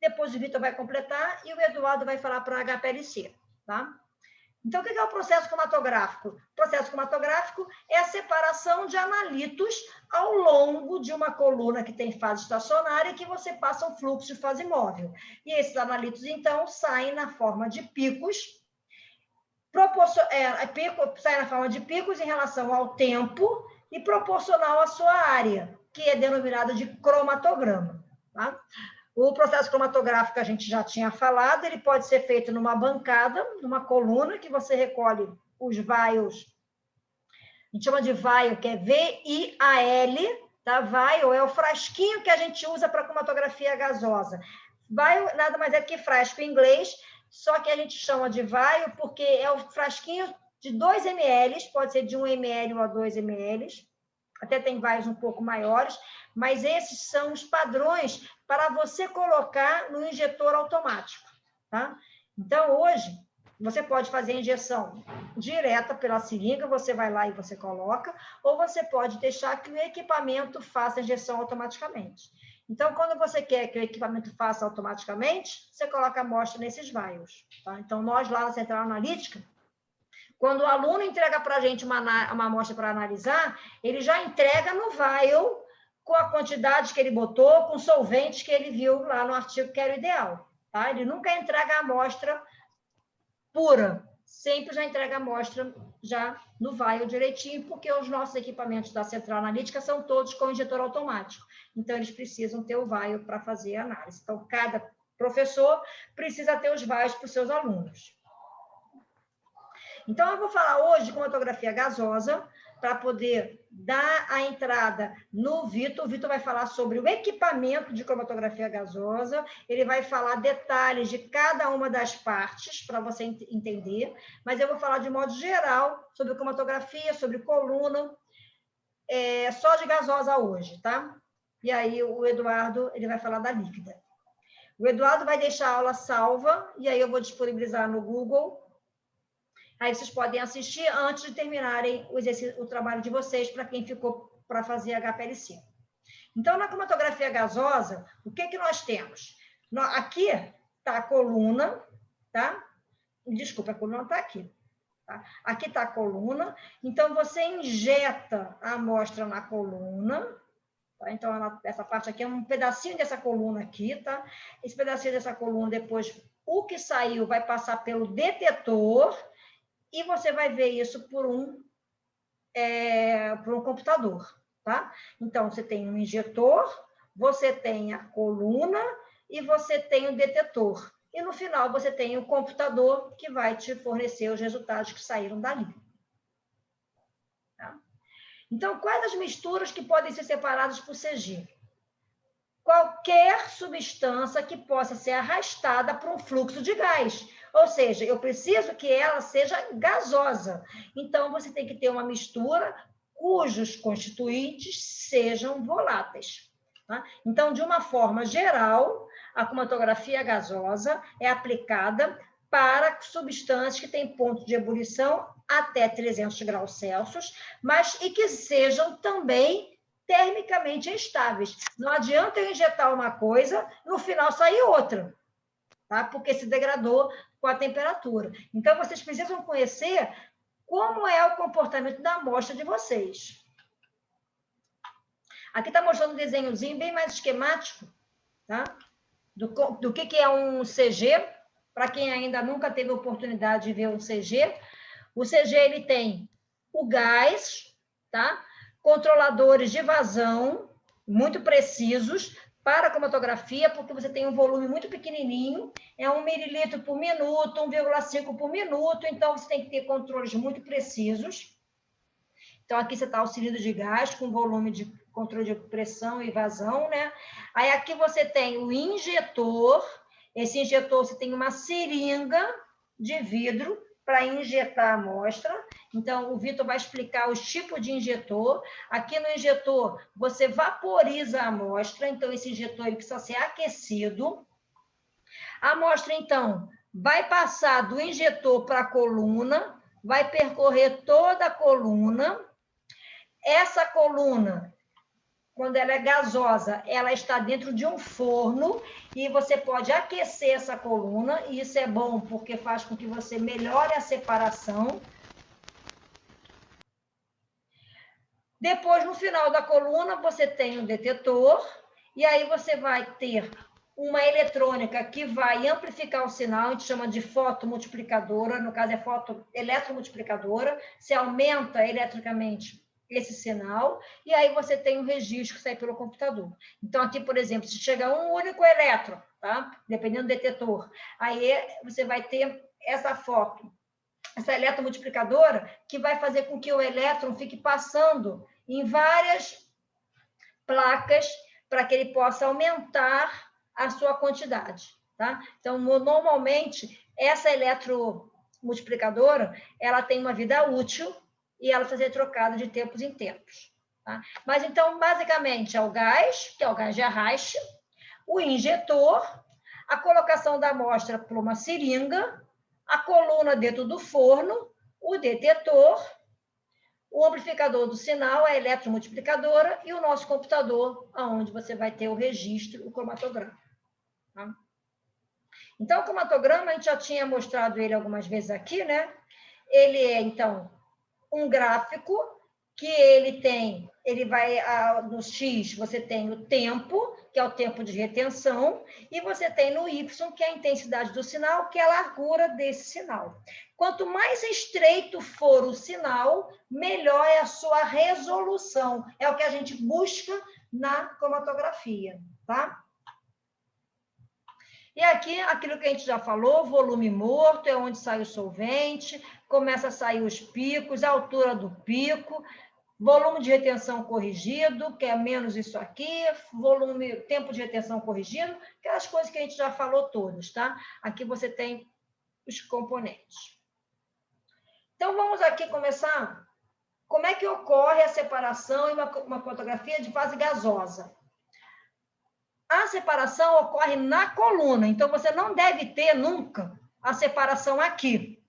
depois o Vitor vai completar e o Eduardo vai falar para a HPLC, tá? Então, o que é o processo cromatográfico? O processo cromatográfico é a separação de analitos ao longo de uma coluna que tem fase estacionária e que você passa um fluxo de fase móvel. E esses analitos, então, saem na forma de picos, saem na forma de picos em relação ao tempo e proporcional à sua área, que é denominada de cromatograma. Tá? O processo cromatográfico a gente já tinha falado, ele pode ser feito numa bancada, numa coluna, que você recolhe os vials, a gente chama de vial, que é V-I-A-L, tá? Vial é o frasquinho que a gente usa para cromatografia gasosa. Vial nada mais é que frasco em inglês, só que a gente chama de vial porque é o frasquinho de 2 ml, pode ser de 1 ml ou a 2 ml, até tem vials um pouco maiores, mas esses são os padrões para você colocar no injetor automático. tá? Então, hoje, você pode fazer a injeção direta pela seringa, você vai lá e você coloca, ou você pode deixar que o equipamento faça a injeção automaticamente. Então, quando você quer que o equipamento faça automaticamente, você coloca a amostra nesses vials, tá? Então, nós lá na Central Analítica, quando o aluno entrega para a gente uma amostra para analisar, ele já entrega no vial com a quantidade que ele botou, com solventes que ele viu lá no artigo que era o ideal, tá? Ele nunca entrega a amostra pura, sempre já entrega a amostra já no vial direitinho, porque os nossos equipamentos da Central Analítica são todos com injetor automático. Então, eles precisam ter o vial para fazer a análise. Então, cada professor precisa ter os vials para os seus alunos. Então, eu vou falar hoje de cromatografia gasosa, para poder dar a entrada no Vitor. O Vitor vai falar sobre o equipamento de cromatografia gasosa, ele vai falar detalhes de cada uma das partes, para você entender, mas eu vou falar de modo geral sobre cromatografia, sobre coluna, só de gasosa hoje, tá? E aí o Eduardo, ele vai falar da líquida. O Eduardo vai deixar a aula salva, e aí eu vou disponibilizar no Google. Aí vocês podem assistir antes de terminarem o trabalho de vocês, para quem ficou para fazer HPLC. Então, na cromatografia gasosa, o que nós temos? Aqui está a coluna, tá? Desculpa, a coluna está aqui. Tá? Aqui está a coluna. Então, você injeta a amostra na coluna. Tá? Então, essa parte aqui é um pedacinho dessa coluna aqui, tá? Esse pedacinho dessa coluna, depois, o que saiu vai passar pelo detetor, e você vai ver isso por um computador, tá? Então, você tem um injetor, você tem a coluna e você tem o detetor. E, no final, você tem o computador que vai te fornecer os resultados que saíram dali. Tá? Então, quais as misturas que podem ser separadas por CG? Qualquer substância que possa ser arrastada por um fluxo de gás. Ou seja, eu preciso que ela seja gasosa. Então, você tem que ter uma mistura cujos constituintes sejam voláteis. Tá? Então, de uma forma geral, a cromatografia gasosa é aplicada para substâncias que têm ponto de ebulição até 300 graus Celsius, e que sejam também termicamente instáveis. Não adianta eu injetar uma coisa, no final sair outra, tá? Porque se degradou com a temperatura. Então, vocês precisam conhecer como é o comportamento da amostra de vocês. Aqui está mostrando um desenhozinho bem mais esquemático, tá? Do que é um CG, para quem ainda nunca teve a oportunidade de ver um CG. O CG, ele tem o gás, tá? Controladores de vazão muito precisos para a cromatografia, porque você tem um volume muito pequenininho, é 1 mililitro por minuto, 1,5 por minuto, então você tem que ter controles muito precisos. Então, aqui você está o cilindro de gás com volume de controle de pressão e vazão, né? Aí, aqui você tem o injetor. Esse injetor, você tem uma seringa de vidro para injetar a amostra. Então, o Vitor vai explicar os tipos de injetor. Aqui no injetor, você vaporiza a amostra. Então, esse injetor ele precisa ser aquecido. A amostra, então, vai passar do injetor para a coluna, vai percorrer toda a coluna. Essa coluna, quando ela é gasosa, ela está dentro de um forno e você pode aquecer essa coluna, e isso é bom porque faz com que você melhore a separação. Depois, no final da coluna, você tem um detetor, e aí você vai ter uma eletrônica que vai amplificar o sinal, a gente chama de fotomultiplicadora, no caso é fotoeletromultiplicadora, você aumenta eletricamente esse sinal, e aí você tem um registro que sai pelo computador. Então, aqui, por exemplo, se chega um único elétron, tá? Dependendo do detetor, aí você vai ter essa essa eletromultiplicadora, que vai fazer com que o elétron fique passando em várias placas para que ele possa aumentar a sua quantidade, tá? Então, normalmente, essa eletromultiplicadora, ela tem uma vida útil, e ela fazer trocada de tempos em tempos. Tá? Mas, então, basicamente, é o gás, que é o gás de arraste, o injetor, a colocação da amostra por uma seringa, a coluna dentro do forno, o detetor, o amplificador do sinal, a eletromultiplicadora e o nosso computador, onde você vai ter o registro, o cromatograma. Tá? Então, o cromatograma, a gente já tinha mostrado ele algumas vezes aqui, né? Ele é, então, um gráfico que ele vai, no X, você tem o tempo, que é o tempo de retenção, e você tem no Y, que é a intensidade do sinal, que é a largura desse sinal. Quanto mais estreito for o sinal, melhor é a sua resolução. É o que a gente busca na cromatografia, tá? E aqui, aquilo que a gente já falou, volume morto, é onde sai o solvente, começa a sair os picos, a altura do pico, volume de retenção corrigido, que é menos isso aqui, tempo de retenção corrigido, aquelas coisas que a gente já falou todas, tá? Aqui você tem os componentes. Então, vamos aqui começar. Como é que ocorre a separação em uma cromatografia de fase gasosa? A separação ocorre na coluna, então você não deve ter nunca a separação aqui.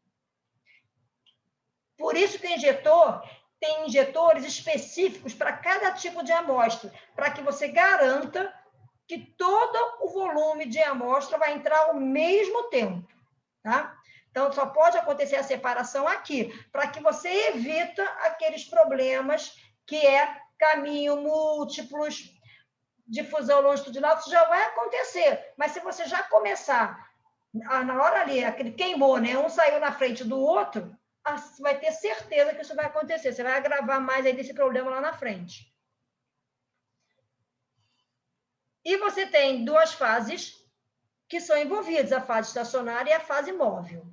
Por isso que o injetor tem injetores específicos para cada tipo de amostra, para que você garanta que todo o volume de amostra vai entrar ao mesmo tempo, tá? Então, só pode acontecer a separação aqui, para que você evita aqueles problemas que é caminho múltiplos, difusão longitudinal, isso já vai acontecer. Mas se você já começar, na hora ali, aquele queimou, né? Um saiu na frente do outro, você vai ter certeza que isso vai acontecer. Você vai agravar mais aí desse problema lá na frente. E você tem duas fases que são envolvidas, a fase estacionária e a fase móvel.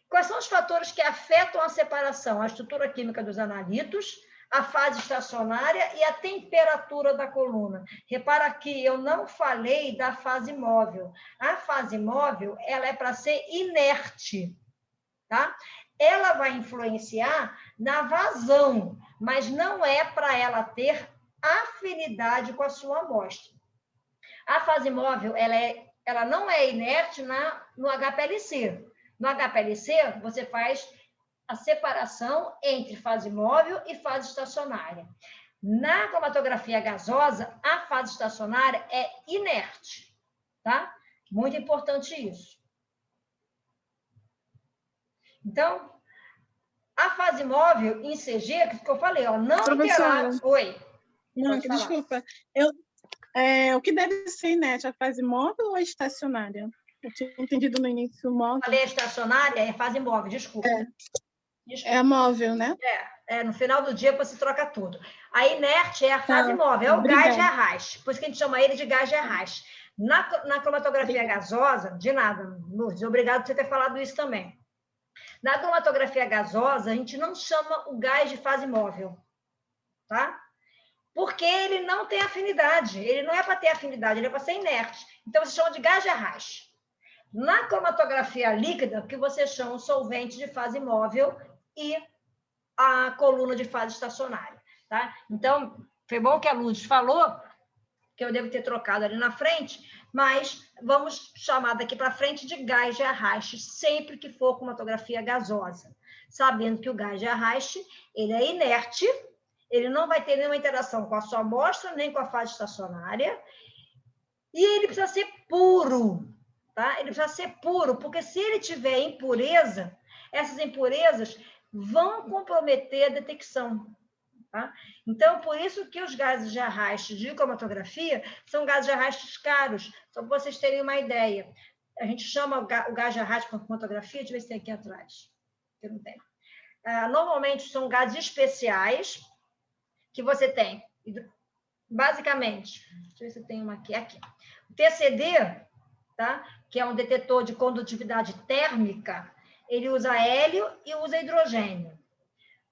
Quais são os fatores que afetam a separação? A estrutura química dos analitos, a fase estacionária e a temperatura da coluna. Repara que eu não falei da fase móvel. A fase móvel, ela é para ser inerte, tá? Ela vai influenciar na vazão, mas não é para ela ter afinidade com a sua amostra. A fase móvel, ela não é inerte no HPLC. No HPLC, você faz a separação entre fase móvel e fase estacionária. Na cromatografia gasosa, a fase estacionária é inerte, tá? Muito importante isso. Então, a fase móvel em CG, que eu falei, ó, não interage... Oi. Não, desculpa. O que deve ser inerte, a fase móvel ou a estacionária? Eu tinha entendido no início móvel. Falei estacionária, é fase móvel, desculpa. É a móvel, né? No final do dia você troca tudo. A inerte é a fase móvel, é o gás de arraste. Por isso que a gente chama ele de gás de arraste. Na cromatografia gasosa, de nada, Lourdes, obrigado por você ter falado isso também. Na cromatografia gasosa, a gente não chama o gás de fase móvel, tá? Porque ele não tem afinidade. Ele não é para ter afinidade, ele é para ser inerte. Então, você chama de gás de arraste. Na cromatografia líquida, que você chama o solvente de fase móvel e a coluna de fase estacionária, tá? Então, foi bom que a Lourdes falou, que eu devo ter trocado ali na frente, mas vamos chamar daqui para frente de gás de arraste, sempre que for cromatografia gasosa, sabendo que o gás de arraste, ele é inerte, ele não vai ter nenhuma interação com a sua amostra, nem com a fase estacionária, e ele precisa ser puro, tá? Ele precisa ser puro, porque se ele tiver impureza, essas impurezas vão comprometer a detecção, tá? Então, por isso que os gases de arraste de cromatografia são gases de arraste caros, só para vocês terem uma ideia. A gente chama o gás de arraste para cromatografia, deixa eu ver se tem aqui atrás, que não tem. Normalmente são gases especiais que você tem, basicamente, deixa eu ver se tem uma aqui. O TCD, tá? Que é um detetor de condutividade térmica, ele usa hélio e usa hidrogênio.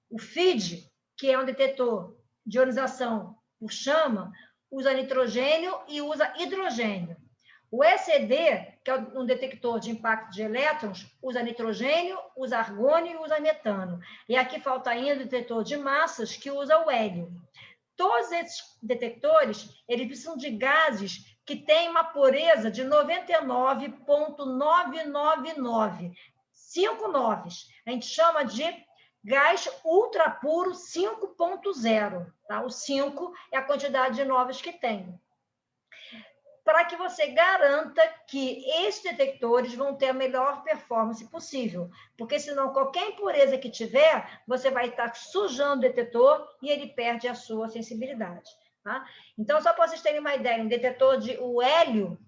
O FID, que é um detetor de ionização por chama, usa nitrogênio e usa hidrogênio. O ECD, que é um detector de impacto de elétrons, usa nitrogênio, usa argônio e usa metano. E aqui falta ainda o detetor de massas, que usa o hélio. Todos esses detectores, eles precisam de gases que tem uma pureza de 99,999. 5 noves. A gente chama de gás ultra puro 5.0. Tá? O 5 é a quantidade de noves que tem. Para que você garanta que esses detectores vão ter a melhor performance possível. Porque senão, qualquer impureza que tiver, você vai estar sujando o detetor e ele perde a sua sensibilidade. Tá? Então, só para vocês terem uma ideia, um detetor de o hélio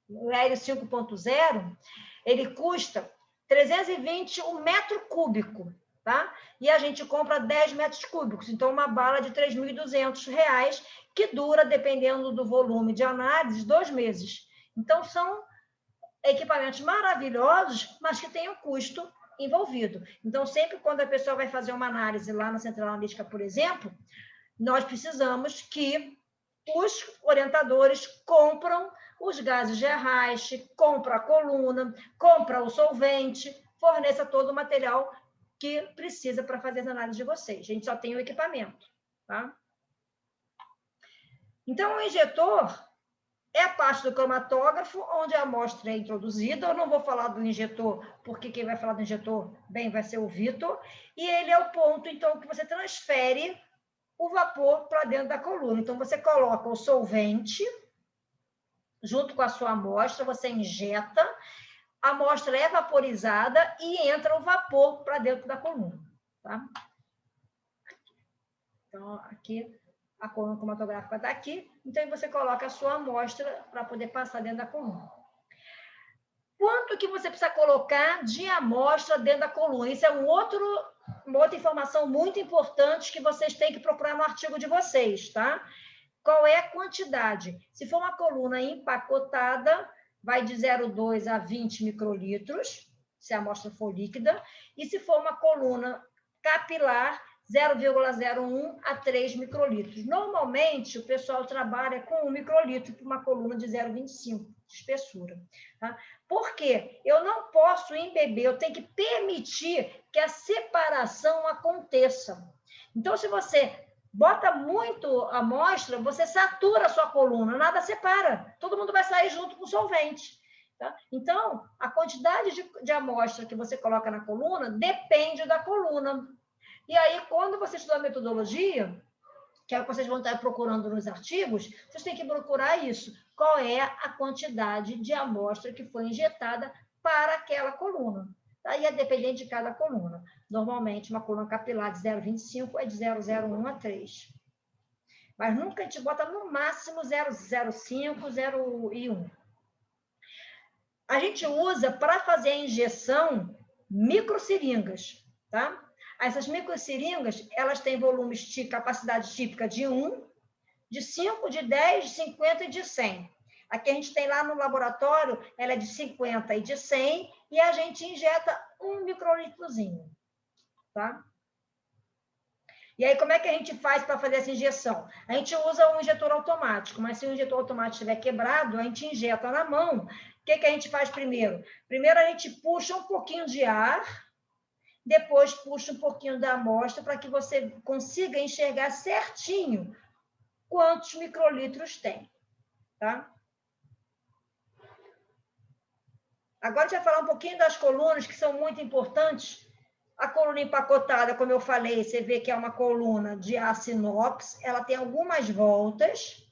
5.0, ele custa 320 um metro cúbico, tá? E a gente compra 10 metros cúbicos, então uma bala de R$ 3.200, que dura, dependendo do volume de análise, 2 meses. Então, são equipamentos maravilhosos, mas que têm um custo envolvido. Então, sempre quando a pessoa vai fazer uma análise lá na central analítica, por exemplo, nós precisamos que os orientadores compram os gases de arraste, compra a coluna, compra o solvente, forneça todo o material que precisa para fazer as análises de vocês. A gente só tem o equipamento, tá? Então, o injetor é a parte do cromatógrafo, onde a amostra é introduzida. Eu não vou falar do injetor, porque quem vai falar do injetor, bem, vai ser o Vitor. E ele é o ponto, então, que você transfere o vapor para dentro da coluna. Então, você coloca o solvente junto com a sua amostra, você injeta, a amostra é vaporizada e entra o vapor para dentro da coluna. Tá? Então, aqui, a coluna cromatográfica está aqui. Então, você coloca a sua amostra para poder passar dentro da coluna. Quanto que você precisa colocar de amostra dentro da coluna? Isso é uma outra informação muito importante que vocês têm que procurar no artigo de vocês, tá? Qual é a quantidade? Se for uma coluna empacotada, vai de 0,2 a 20 microlitros, se a amostra for líquida, e se for uma coluna capilar, 0,01 a 3 microlitros. Normalmente, o pessoal trabalha com 1 microlitro para uma coluna de 0,25 de espessura. Tá? Por quê? Eu não posso embeber, eu tenho que permitir que a separação aconteça. Então, se você bota muito amostra, você satura a sua coluna, nada separa. Todo mundo vai sair junto com o solvente. Tá? Então, a quantidade de amostra que você coloca na coluna depende da coluna. E aí, quando você estuda a metodologia, que é o que vocês vão estar procurando nos artigos, vocês têm que procurar isso. Qual é a quantidade de amostra que foi injetada para aquela coluna? Aí é dependente de cada coluna. Normalmente, uma coluna capilar de 0,25 é de 0,01 a 3. Mas nunca a gente bota no máximo 0,05, 0,1. A gente usa, para fazer a injeção, microseringas, tá? Essas microseringas, elas têm volumes de capacidade típica de 1, de 5, de 10, de 50 e de 100. Aqui a gente tem lá no laboratório, ela é de 50 e de 100, e a gente injeta 1 microlitrozinho, tá? E aí, como é que a gente faz para fazer essa injeção? A gente usa um injetor automático, mas se o injetor automático estiver quebrado, a gente injeta na mão. O que a gente faz primeiro? Primeiro, a gente puxa um pouquinho de ar, depois puxa um pouquinho da amostra para que você consiga enxergar certinho quantos microlitros tem, tá? Agora a gente vai falar um pouquinho das colunas, que são muito importantes. A coluna empacotada, como eu falei, você vê que é uma coluna de aço inox, ela tem algumas voltas.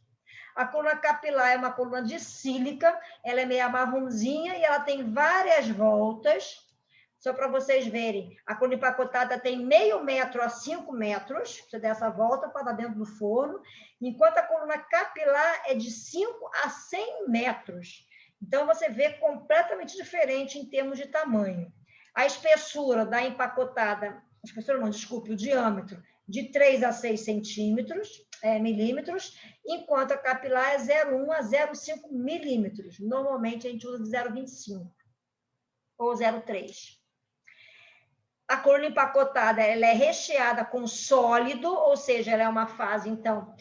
A coluna capilar é uma coluna de sílica, ela é meio marronzinha e ela tem várias voltas. Só para vocês verem, a coluna empacotada tem 0,5 metro a 5 metros, você dá essa volta para dentro do forno, enquanto a coluna capilar é de 5 a 100 metros. Então, você vê completamente diferente em termos de tamanho. A espessura da empacotada, espessura não, desculpe, o diâmetro, de 3 a 6 milímetros, enquanto a capilar é 0,1 a 0,5 milímetros. Normalmente, a gente usa de 0,25 ou 0,3. A coluna empacotada, ela é recheada com sólido, ou seja, ela é uma fase, então,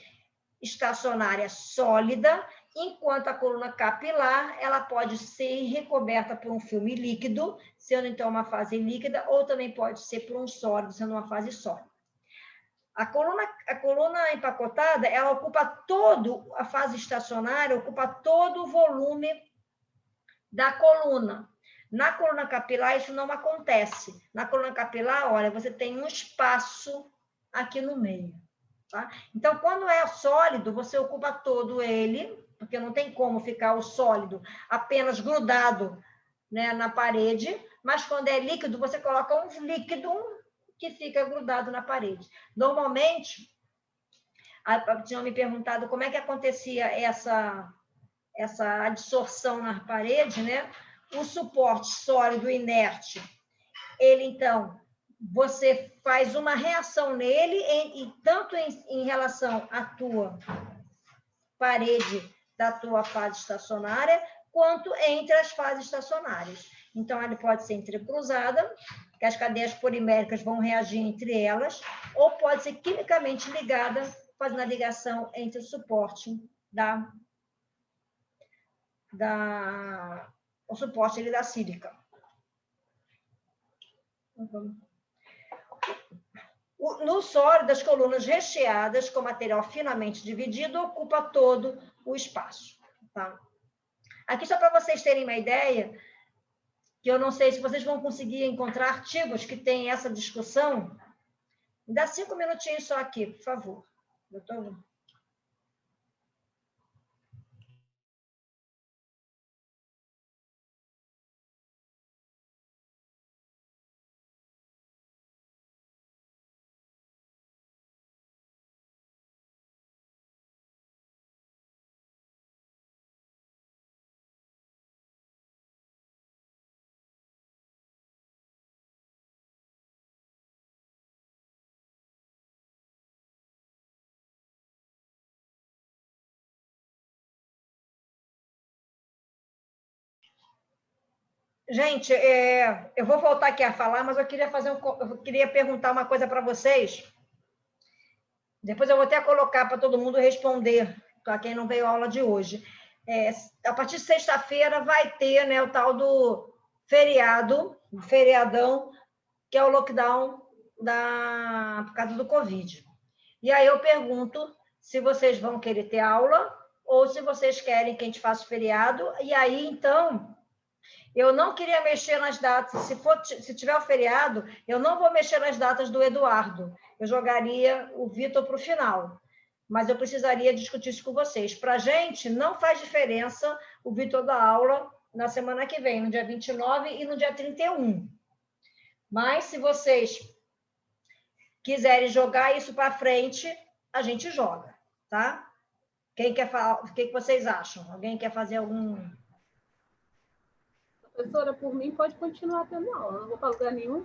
estacionária sólida, enquanto a coluna capilar, ela pode ser recoberta por um filme líquido, sendo, então, uma fase líquida, ou também pode ser por um sólido, sendo uma fase sólida. A coluna empacotada, ela ocupa a fase estacionária ocupa todo o volume da coluna. Na coluna capilar, isso não acontece. Na coluna capilar, olha, você tem um espaço aqui no meio. Tá? Então, quando é sólido, você ocupa todo ele, porque não tem como ficar o sólido apenas grudado, né, na parede, mas quando é líquido, você coloca um líquido que fica grudado na parede. Normalmente, tinham me perguntado como é que acontecia essa adsorção na parede, né? O suporte sólido inerte, ele, então, você faz uma reação nele, tanto em relação à tua parede da tua fase estacionária, quanto entre as fases estacionárias. Então, ele pode ser entrecruzada, que as cadeias poliméricas vão reagir entre elas, ou pode ser quimicamente ligada, fazendo a ligação entre o suporte o suporte da sílica. No sólido, as colunas recheadas com material finamente dividido ocupa todo o espaço. Tá? Aqui, só para vocês terem uma ideia, que eu não sei se vocês vão conseguir encontrar artigos que têm essa discussão. Me dá 5 minutinhos só aqui, por favor. Doutor? Gente, eu vou voltar aqui a falar, mas eu queria perguntar uma coisa para vocês. Depois eu vou até colocar para todo mundo responder, para quem não veio à aula de hoje. A partir de sexta-feira vai ter, né, o tal do feriadão, que é o lockdown por causa do Covid. E aí eu pergunto se vocês vão querer ter aula ou se vocês querem que a gente faça o feriado. E aí, então, eu não queria mexer nas datas. Se tiver o feriado, eu não vou mexer nas datas do Eduardo. Eu jogaria o Vitor para o final. Mas eu precisaria discutir isso com vocês. Para a gente, não faz diferença o Vitor dar aula na semana que vem, no dia 29 e no dia 31. Mas, se vocês quiserem jogar isso para frente, a gente joga, tá? Quem quer falar? O que vocês acham? Alguém quer fazer algum... Professora, por mim, pode continuar tendo aula. Não vou para lugar nenhum.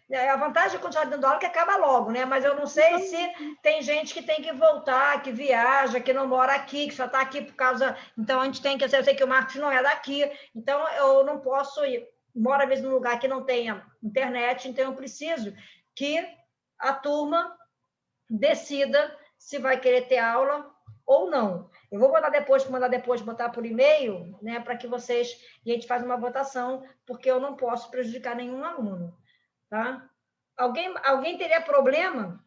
A vantagem de continuar dando aula é que acaba logo, né? Mas eu não sei se tem gente que tem que voltar, que viaja, que não mora aqui, que só está aqui por causa... Então, a gente tem que... Eu sei que o Marcos não é daqui, então eu não posso ir. Mora, às vezes, num lugar que não tenha internet, então eu preciso que a turma decida se vai querer ter aula ou não. Eu vou mandar depois, botar por e-mail, né, para que vocês... E a gente faz uma votação, porque eu não posso prejudicar nenhum aluno. Tá? Alguém teria problema?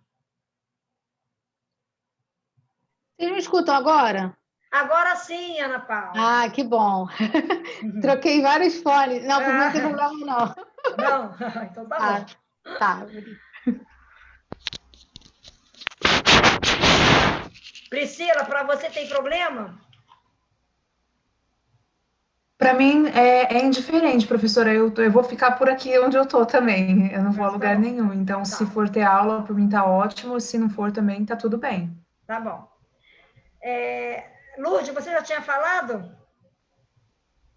Vocês me escutam agora? Agora sim, Ana Paula. Ah, que bom. Troquei vários fones. Não, por mim não tem problema, não. Não? Então tá bom. Tá. Priscila, para você tem problema? Para mim é indiferente, professora. Eu vou ficar por aqui onde eu estou também. Eu não vou a lugar nenhum. Então, se for ter aula, por mim tá ótimo. Se não for também, tá tudo bem. Tá bom. Lourdes, você já tinha falado?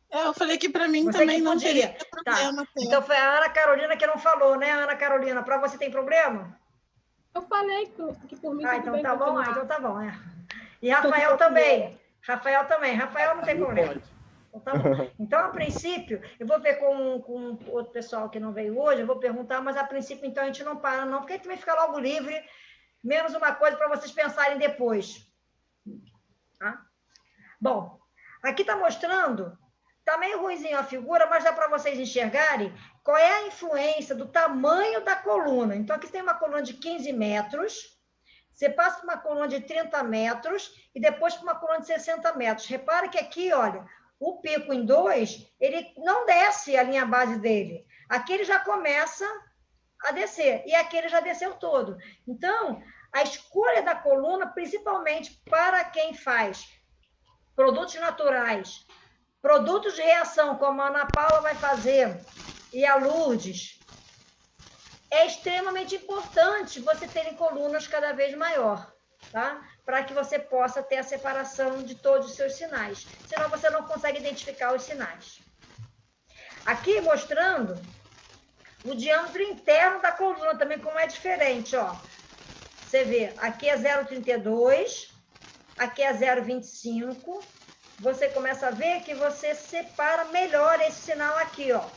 Eu falei que para mim também não teria problema. Tá. Então, foi a Ana Carolina que não falou, né, Ana Carolina? Para você tem problema? Eu falei que por mim então tá bom. Então tá bom. E Rafael também. Rafael não tem problema. Então, tá bom. Então, a princípio, eu vou ver com outro pessoal que não veio hoje, eu vou perguntar, mas a princípio, então, a gente não para, não, porque a gente vai ficar logo livre, menos uma coisa para vocês pensarem depois. Tá? Bom, aqui está mostrando Está meio ruimzinho a figura, mas dá para vocês enxergarem qual é a influência do tamanho da coluna. Então, aqui tem uma coluna de 15 metros, você passa para uma coluna de 30 metros e depois para uma coluna de 60 metros. Repara que aqui, olha, o pico em 2, ele não desce a linha base dele. Aqui ele já começa a descer, e aqui ele já desceu todo. Então, a escolha da coluna, principalmente para quem faz produtos naturais, produtos de reação, como a Ana Paula vai fazer, e a Lourdes, é extremamente importante você ter colunas cada vez maior, tá? Para que você possa ter a separação de todos os seus sinais. Senão você não consegue identificar os sinais. Aqui mostrando o diâmetro interno da coluna também, como é diferente, ó. Você vê, aqui é 0,32, aqui é 0,25. Você começa a ver que você separa melhor esse sinal aqui, ó.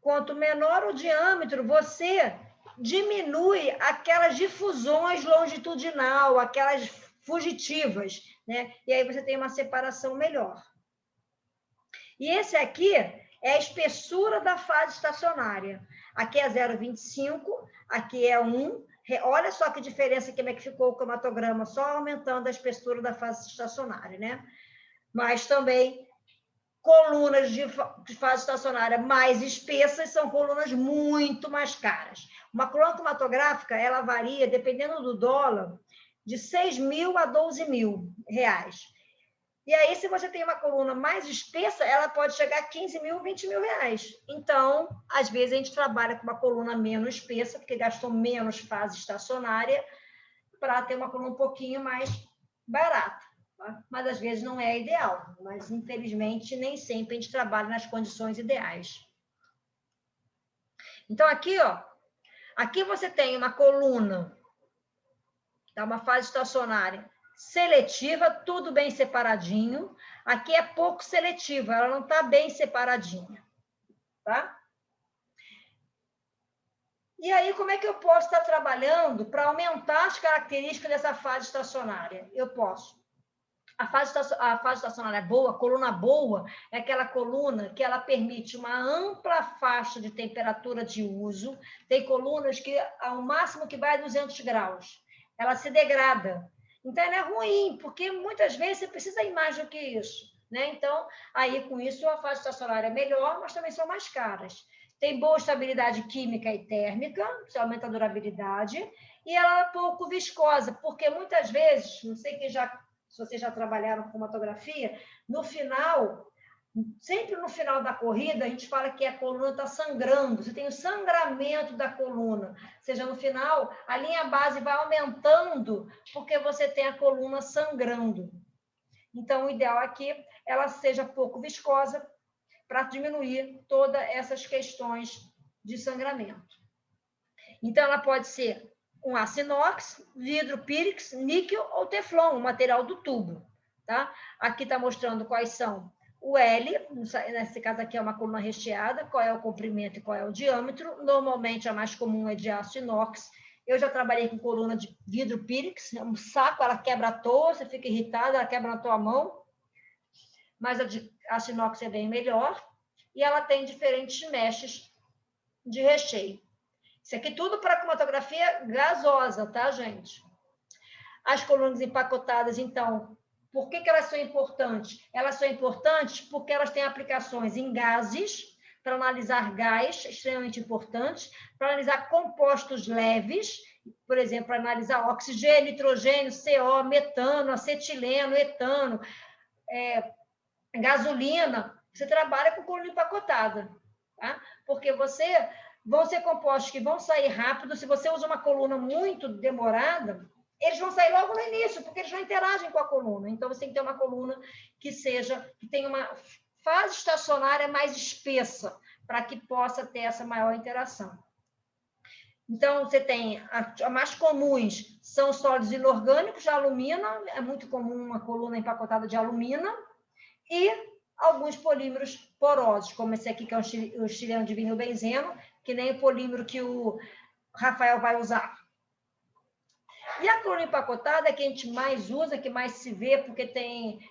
Quanto menor o diâmetro, você diminui aquelas difusões longitudinal, aquelas fugitivas, né? E aí você tem uma separação melhor. E esse aqui é a espessura da fase estacionária. Aqui é 0,25, aqui é 1. Olha só que diferença, como é que ficou o cromatograma, só aumentando a espessura da fase estacionária, né? Mas também colunas de fase estacionária mais espessas são colunas muito mais caras. Uma coluna cromatográfica, ela varia, dependendo do dólar, de 6.000 a 12.000 reais. E aí, se você tem uma coluna mais espessa, ela pode chegar a 15.000, 20.000 reais. Então, às vezes, a gente trabalha com uma coluna menos espessa, porque gastou menos fase estacionária, para ter uma coluna um pouquinho mais barata. Tá? Mas, às vezes, não é ideal. Mas, infelizmente, nem sempre a gente trabalha nas condições ideais. Então, aqui, ó, aqui você tem uma coluna, tá? Uma fase estacionária seletiva, tudo bem separadinho. Aqui é pouco seletiva, ela não está bem separadinha, tá? E aí, como é que eu posso estar trabalhando para aumentar as características dessa fase estacionária? Eu posso. A fase estacionária boa, a coluna boa, é aquela coluna que ela permite uma ampla faixa de temperatura de uso. Tem colunas que, ao máximo, que vai a 200 graus. Ela se degrada. Então, ela é ruim, porque muitas vezes você precisa ir mais do que isso, né? Então, aí, com isso, a fase estacionária é melhor, mas também são mais caras. Tem boa estabilidade química e térmica, isso aumenta a durabilidade, e ela é pouco viscosa, porque muitas vezes, não sei se vocês já trabalharam com cromatografia, no final, sempre no final da corrida, a gente fala que a coluna está sangrando, você tem o sangramento da coluna, ou seja, no final, a linha base vai aumentando, porque você tem a coluna sangrando. Então, o ideal é que ela seja pouco viscosa, para diminuir todas essas questões de sangramento. Então, ela pode ser um aço inox, vidro pírix, níquel ou teflon, o material do tubo. Tá? Aqui está mostrando quais são o L, nesse caso aqui é uma coluna recheada, qual é o comprimento e qual é o diâmetro. Normalmente, a mais comum é de aço inox. Eu já trabalhei com coluna de vidro pírix, é um saco, ela quebra à toa, você fica irritado, ela quebra na tua mão. Mas a de aço inox é bem melhor. E ela tem diferentes meshes de recheio. Isso aqui tudo para cromatografia gasosa, tá, gente? As colunas empacotadas, então, por que elas são importantes? Elas são importantes porque elas têm aplicações em gases, para analisar gás, extremamente importantes, para analisar compostos leves, por exemplo, para analisar oxigênio, nitrogênio, CO, metano, acetileno, etano, gasolina. Você trabalha com coluna empacotada, tá? Porque vão ser compostos que vão sair rápido. Se você usa uma coluna muito demorada, eles vão sair logo no início, porque eles não interagem com a coluna. Então, você tem que ter uma coluna que tenha uma fase estacionária mais espessa, para que possa ter essa maior interação. Então, você tem, as mais comuns são sólidos inorgânicos de alumina, é muito comum uma coluna empacotada de alumina, e alguns polímeros porosos, como esse aqui, que é o estileno de vinilbenzeno, que nem o polímero que o Rafael vai usar. E a coluna empacotada é que a gente mais usa, que mais se vê, porque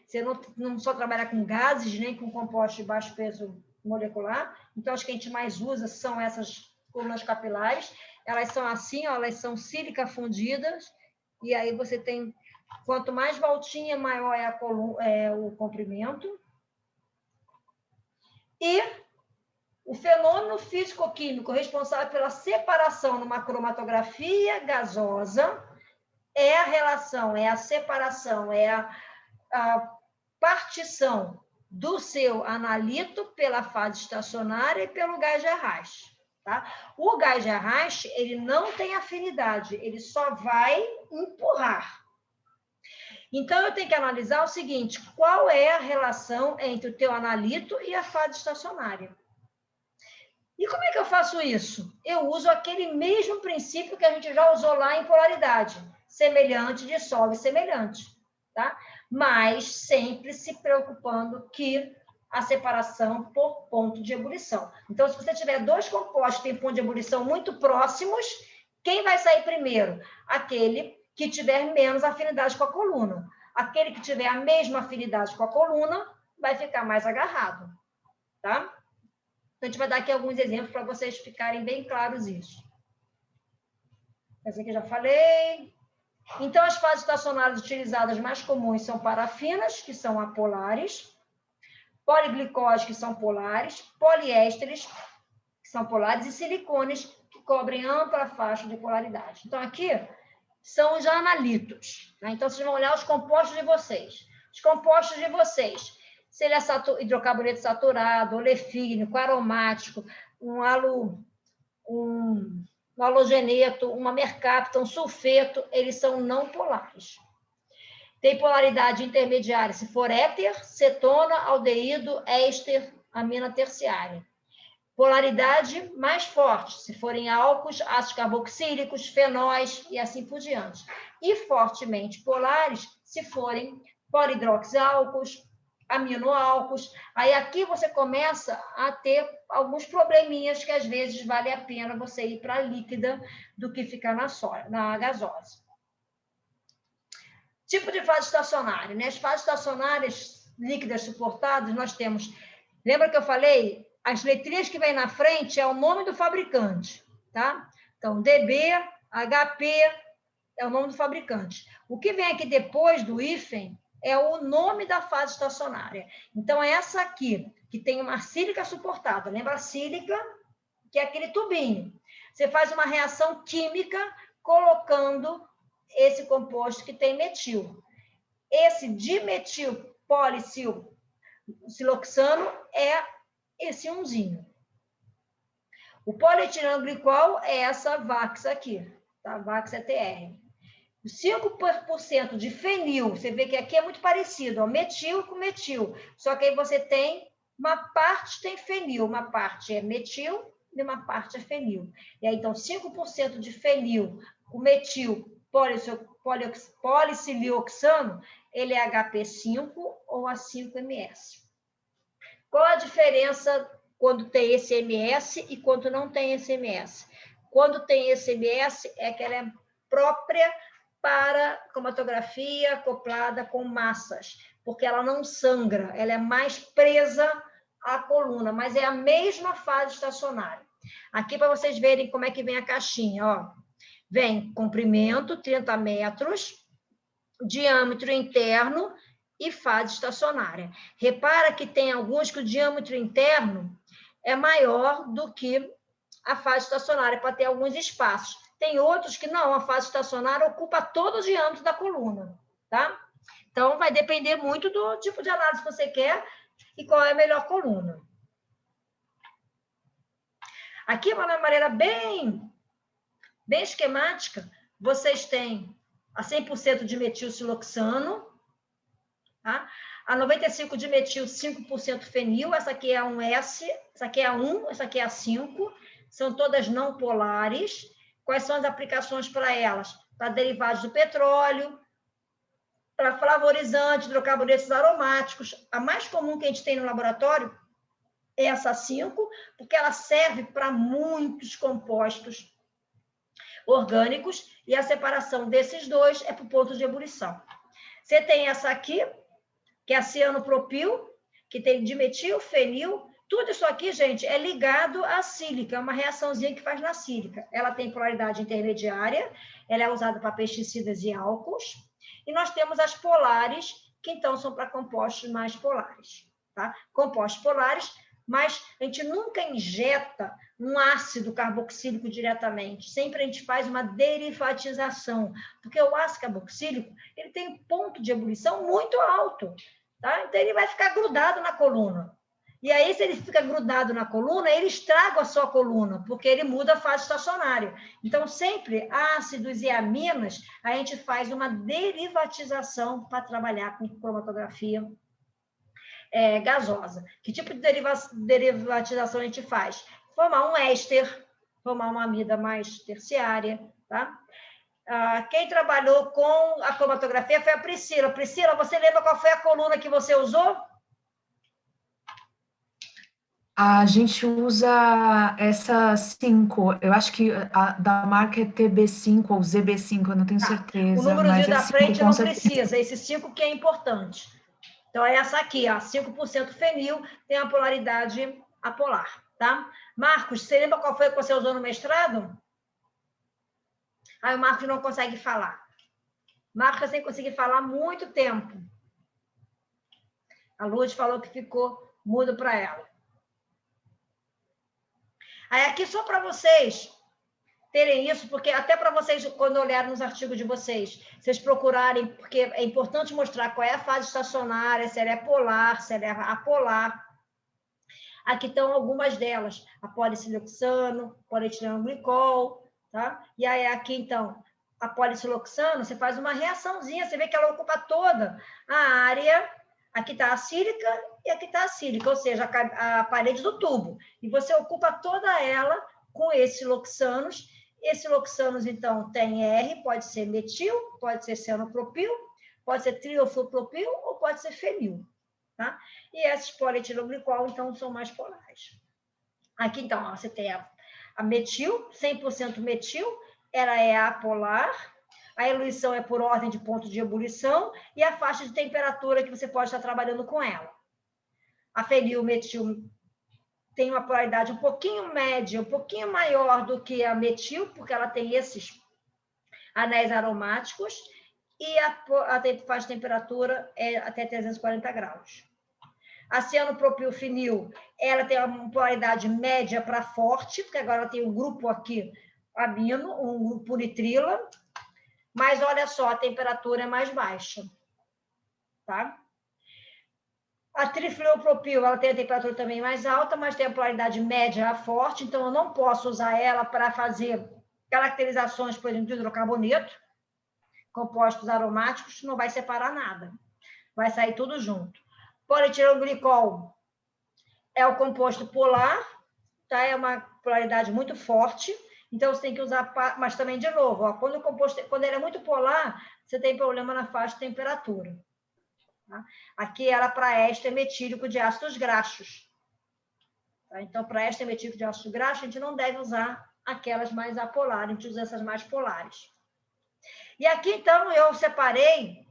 você não só trabalha com gases, nem com compostos de baixo peso molecular. Então, as que a gente mais usa são essas colunas capilares. Elas são assim, ó, elas são sílica fundidas, e aí você tem, quanto mais voltinha, maior é o comprimento. E o fenômeno físico-químico responsável pela separação numa cromatografia gasosa é a relação, é a separação, é a partição do seu analito pela fase estacionária e pelo gás de arraste. Tá? O gás de arraste, ele não tem afinidade, ele só vai empurrar. Então, eu tenho que analisar o seguinte, qual é a relação entre o teu analito e a fase estacionária? E como é que eu faço isso? Eu uso aquele mesmo princípio que a gente já usou lá em polaridade, semelhante dissolve semelhante, tá? Mas sempre se preocupando que a separação por ponto de ebulição. Então, se você tiver dois compostos que têm ponto de ebulição muito próximos, quem vai sair primeiro? Aquele que tiver menos afinidade com a coluna. Aquele que tiver a mesma afinidade com a coluna vai ficar mais agarrado, tá? Então, a gente vai dar aqui alguns exemplos para vocês ficarem bem claros isso. Essa aqui eu já falei. Então, as fases estacionárias utilizadas mais comuns são parafinas, que são apolares, poliglicose, que são polares, poliésteres, que são polares, e silicones, que cobrem ampla faixa de polaridade. Então, aqui são os analitos. Tá? Então, vocês vão olhar os compostos de vocês. Os compostos de vocês, se ele é hidrocarboneto saturado, olefínico, aromático, um halogeneto, uma mercapta, um sulfeto, eles são não polares. Tem polaridade intermediária se for éter, cetona, aldeído, éster, amina terciária. Polaridade mais forte, se forem álcools, ácidos carboxílicos, fenóis e assim por diante. E fortemente polares, se forem polihidroxiálcools, aminoálcools. Aí aqui você começa a ter alguns probleminhas que às vezes vale a pena você ir para a líquida do que ficar na gasosa. Tipo de fase estacionária, né? As fases estacionárias líquidas suportadas, nós temos... Lembra que eu falei? As letrinhas que vem na frente é o nome do fabricante, tá? Então, DB, HP é o nome do fabricante. O que vem aqui depois do hífen é o nome da fase estacionária. Então, é essa aqui, que tem uma sílica suportada. Lembra a sílica? Que é aquele tubinho. Você faz uma reação química colocando esse composto que tem metil. Esse dimetil policilsiloxano é esse unzinho. O polietilenglicol é essa VAX aqui, tá? VAX ETR. 5% de fenil, você vê que aqui é muito parecido, ó, metil com metil, só que aí você tem, uma parte tem fenil, uma parte é metil e uma parte é fenil. E aí, então, 5% de fenil com metil policilioxano, ele é HP5 ou A5MS. Qual a diferença quando tem esse MS e quando não tem esse MS? Quando tem esse MS, é que ela é própria para cromatografia acoplada com massas, porque ela não sangra, ela é mais presa à coluna, mas é a mesma fase estacionária. Aqui, para vocês verem como é que vem a caixinha, ó. Vem comprimento, 30 metros, diâmetro interno e fase estacionária. Repara que tem alguns que o diâmetro interno é maior do que a fase estacionária, para ter alguns espaços. Tem outros que não, a fase estacionária ocupa todo o diâmetro da coluna, tá? Então, vai depender muito do tipo de análise que você quer e qual é a melhor coluna. Aqui, de uma maneira bem esquemática, vocês têm a 100% de metilsiloxano, tá? A 95% de metil, 5% fenil, essa aqui é a 1S, essa aqui é a 1, essa aqui é a 5, são todas não polares. Quais são as aplicações para elas? Para derivados do petróleo, para flavorizantes, hidrocarbonetos aromáticos. A mais comum que a gente tem no laboratório é essa 5, porque ela serve para muitos compostos. orgânicos, e a separação desses dois é para o ponto de ebulição. Você tem essa aqui, que é a cianopropil, que tem dimetil, fenil. Tudo isso aqui, gente, é ligado à sílica, é uma reaçãozinha que faz na sílica. Ela tem polaridade intermediária, ela é usada para pesticidas e álcools. E nós temos as polares, que então são para compostos mais polares. Tá? Compostos polares, mas a gente nunca injeta um ácido carboxílico diretamente. Sempre a gente faz uma derivatização, porque o ácido carboxílico ele tem um ponto de ebulição muito alto. Tá? Então, ele vai ficar grudado na coluna. E aí, se ele fica grudado na coluna, ele estraga a sua coluna, porque ele muda a fase estacionária. Então, sempre ácidos e aminas, a gente faz uma derivatização para trabalhar com cromatografia gasosa. Que tipo de derivatização a gente faz? Formar um éster, formar uma amida mais terciária, tá? Quem trabalhou com a cromatografia foi a Priscila. Priscila, você lembra qual foi a coluna que você usou? A gente usa essa 5, eu acho que a da marca é TB5 ou ZB5, eu não tenho certeza. O númerozinho da frente não precisa, certeza. esse 5 que é importante. Então, é essa aqui, ó, 5% fenil, tem a polaridade apolar, tá? Marcos, você lembra qual foi que você usou no mestrado? Aí o Marcos não consegue falar. Marcos sem conseguir falar há muito tempo. A Lourdes falou que ficou mudo para ela. Aí aqui só para vocês terem isso, porque até para vocês, quando olharem nos artigos de vocês, vocês procurarem, porque é importante mostrar qual é a fase estacionária, se ela é polar, se ela é apolar. Aqui estão algumas delas, a policiloxano, polietilenglicol, tá? E aí aqui, então, a policiloxano, você faz uma reaçãozinha, você vê que ela ocupa toda a área, aqui está a sílica e aqui está a sílica, ou seja, a parede do tubo. E você ocupa toda ela com esses loxanos. Esse loxanos, então, tem R, pode ser metil, pode ser cianopropil, pode ser triofluopropil ou pode ser fenil. Tá? E esses polietilenglicol, então, são mais polares. Aqui, então, ó, você tem a metil, 100% metil, ela é apolar, a eluição é por ordem de ponto de ebulição e a faixa de temperatura que você pode estar trabalhando com ela. A fenilmetil tem uma polaridade um pouquinho média, um pouquinho maior do que a metil, porque ela tem esses anéis aromáticos, e a faixa de temperatura é até 340 graus. A cianopropilfenil, ela tem uma polaridade média para forte, porque agora ela tem um grupo aqui amino, um grupo nitrila, mas olha só, a temperatura é mais baixa, tá? A trifluopropil, ela tem a temperatura também mais alta, mas tem a polaridade média a forte, então eu não posso usar ela para fazer caracterizações, por exemplo, de hidrocarboneto, compostos aromáticos, não vai separar nada, vai sair tudo junto. Polietilenglicol é o composto polar, tá? É uma polaridade muito forte, então você tem que usar, mas também, de novo, ó, quando ele é muito polar, você tem problema na faixa de temperatura. Tá? Aqui era para éster metílico de ácidos graxos. Tá? Então, para éster metílico de ácidos graxos, a gente não deve usar aquelas mais apolares, a gente usa essas mais polares. E aqui, então, eu separei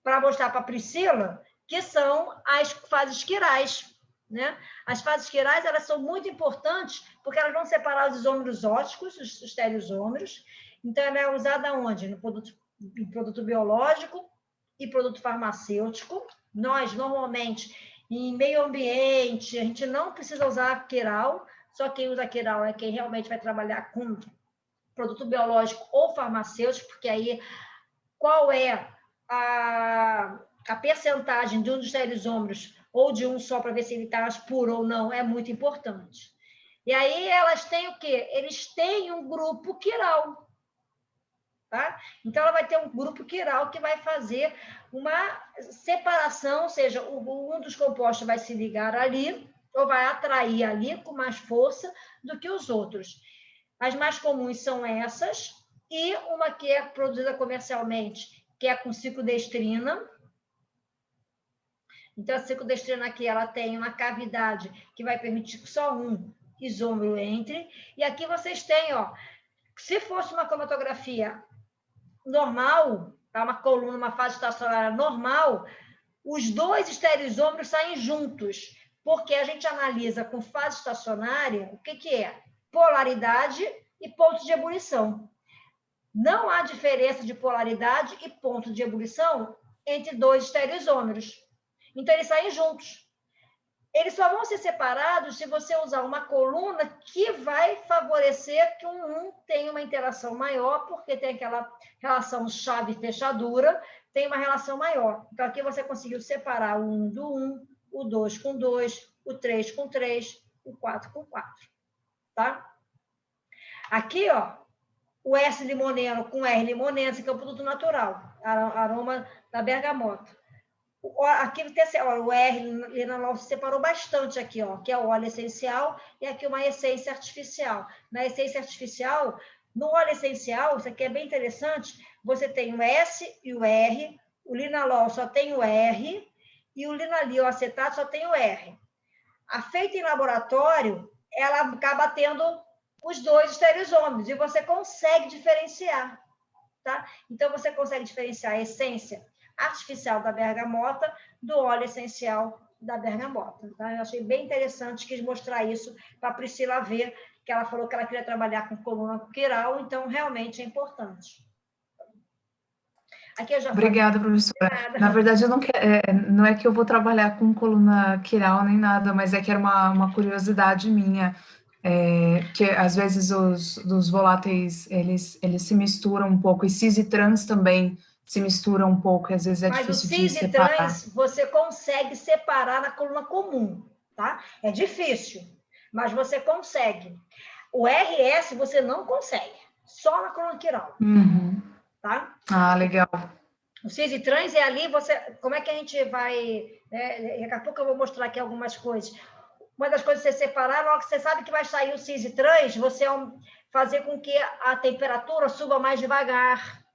para mostrar para a Priscila que são as fases quirais. Né? As fases quirais, elas são muito importantes porque elas vão separar os isômeros óticos, os estereoisômeros. Então, ela é usada onde? No produto biológico e produto farmacêutico. Nós, normalmente, em meio ambiente, a gente não precisa usar quiral, só quem usa quiral é quem realmente vai trabalhar com produto biológico ou farmacêutico, porque aí qual é a percentagem de um dos estereoisômeros ou de um só para ver se ele está puro ou não, é muito importante. E aí elas têm o quê? Eles têm um grupo quiral. Tá? Então, ela vai ter um grupo quiral que vai fazer uma separação, ou seja, um dos compostos vai se ligar ali, ou vai atrair ali com mais força do que os outros. As mais comuns são essas, e uma que é produzida comercialmente, que é com ciclodestrina. Então, a ciclodestrina aqui, ela tem uma cavidade que vai permitir que só um isômero entre, e aqui vocês têm, ó, Se fosse uma cromatografia normal, tá? Uma coluna, uma fase estacionária normal, os dois estereisômeros saem juntos, porque a gente analisa com fase estacionária o que é? Polaridade e ponto de ebulição. Não há diferença de polaridade e ponto de ebulição entre dois estereisômeros. Então, eles saem juntos. Eles só vão ser separados se você usar uma coluna que vai favorecer que um tenha uma interação maior, porque tem aquela relação chave-fechadura, tem uma relação maior. Então, aqui você conseguiu separar o 1 do 1, o 2 com 2, o 3 com 3, o 4 com 4. Tá? Aqui, ó, o S-limoneno com R-limonense, que é o produto natural, aroma da bergamota. Aqui o R-linalol se separou bastante aqui, ó, que é o óleo essencial, e aqui uma essência artificial. Na essência artificial, no óleo essencial, isso aqui é bem interessante, você tem o S e o R, o linalol só tem o R, e o linalil acetato só tem o R. A feita em laboratório, ela acaba tendo os dois estereisômeros, e você consegue diferenciar, tá? Então, você consegue diferenciar a essência artificial da bergamota do óleo essencial da bergamota. Tá? Eu achei bem interessante, quis mostrar isso para a Priscila ver, que ela falou que ela queria trabalhar com coluna quiral, então realmente é importante. Aqui eu já Obrigada, professora. Na verdade, eu não é que eu vou trabalhar com coluna quiral nem nada, mas é que era uma curiosidade minha, que às vezes os voláteis, eles se misturam um pouco, e cis e trans também se mistura um pouco, e às vezes é difícil de separar. Mas o cis e trans você consegue separar na coluna comum, tá? É difícil, mas você consegue. O RS você não consegue, só na coluna quiral. Uhum. Tá? Ah, legal. O cis e trans é ali, como é que a gente vai... daqui a pouco eu vou mostrar aqui algumas coisas. Uma das coisas que você separar, logo que você sabe que vai sair o cis e trans, você fazer com que a temperatura suba mais devagar.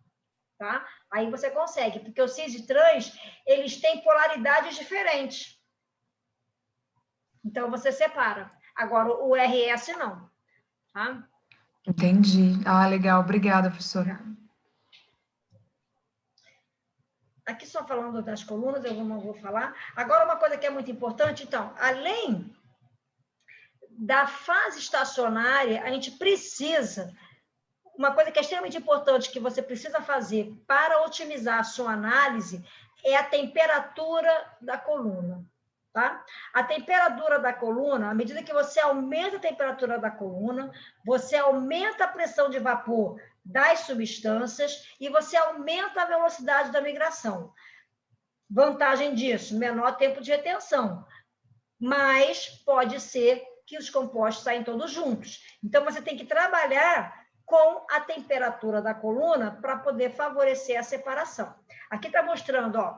Tá? Aí você consegue, porque o cis e trans, eles têm polaridades diferentes. Então, você separa. Agora, o RS não. Tá? Entendi. Ah, legal. Obrigada, professora. Aqui só falando das colunas, eu não vou falar. Agora, uma coisa que é muito importante, então, além da fase estacionária, a gente precisa... Uma coisa que é extremamente importante que você precisa fazer para otimizar a sua análise é a temperatura da coluna. Tá? A temperatura da coluna, à medida que você aumenta a temperatura da coluna, você aumenta a pressão de vapor das substâncias e você aumenta a velocidade da migração. Vantagem disso, menor tempo de retenção. Mas pode ser que os compostos saem todos juntos. Então, você tem que trabalhar com a temperatura da coluna para poder favorecer a separação. Aqui está mostrando, ó,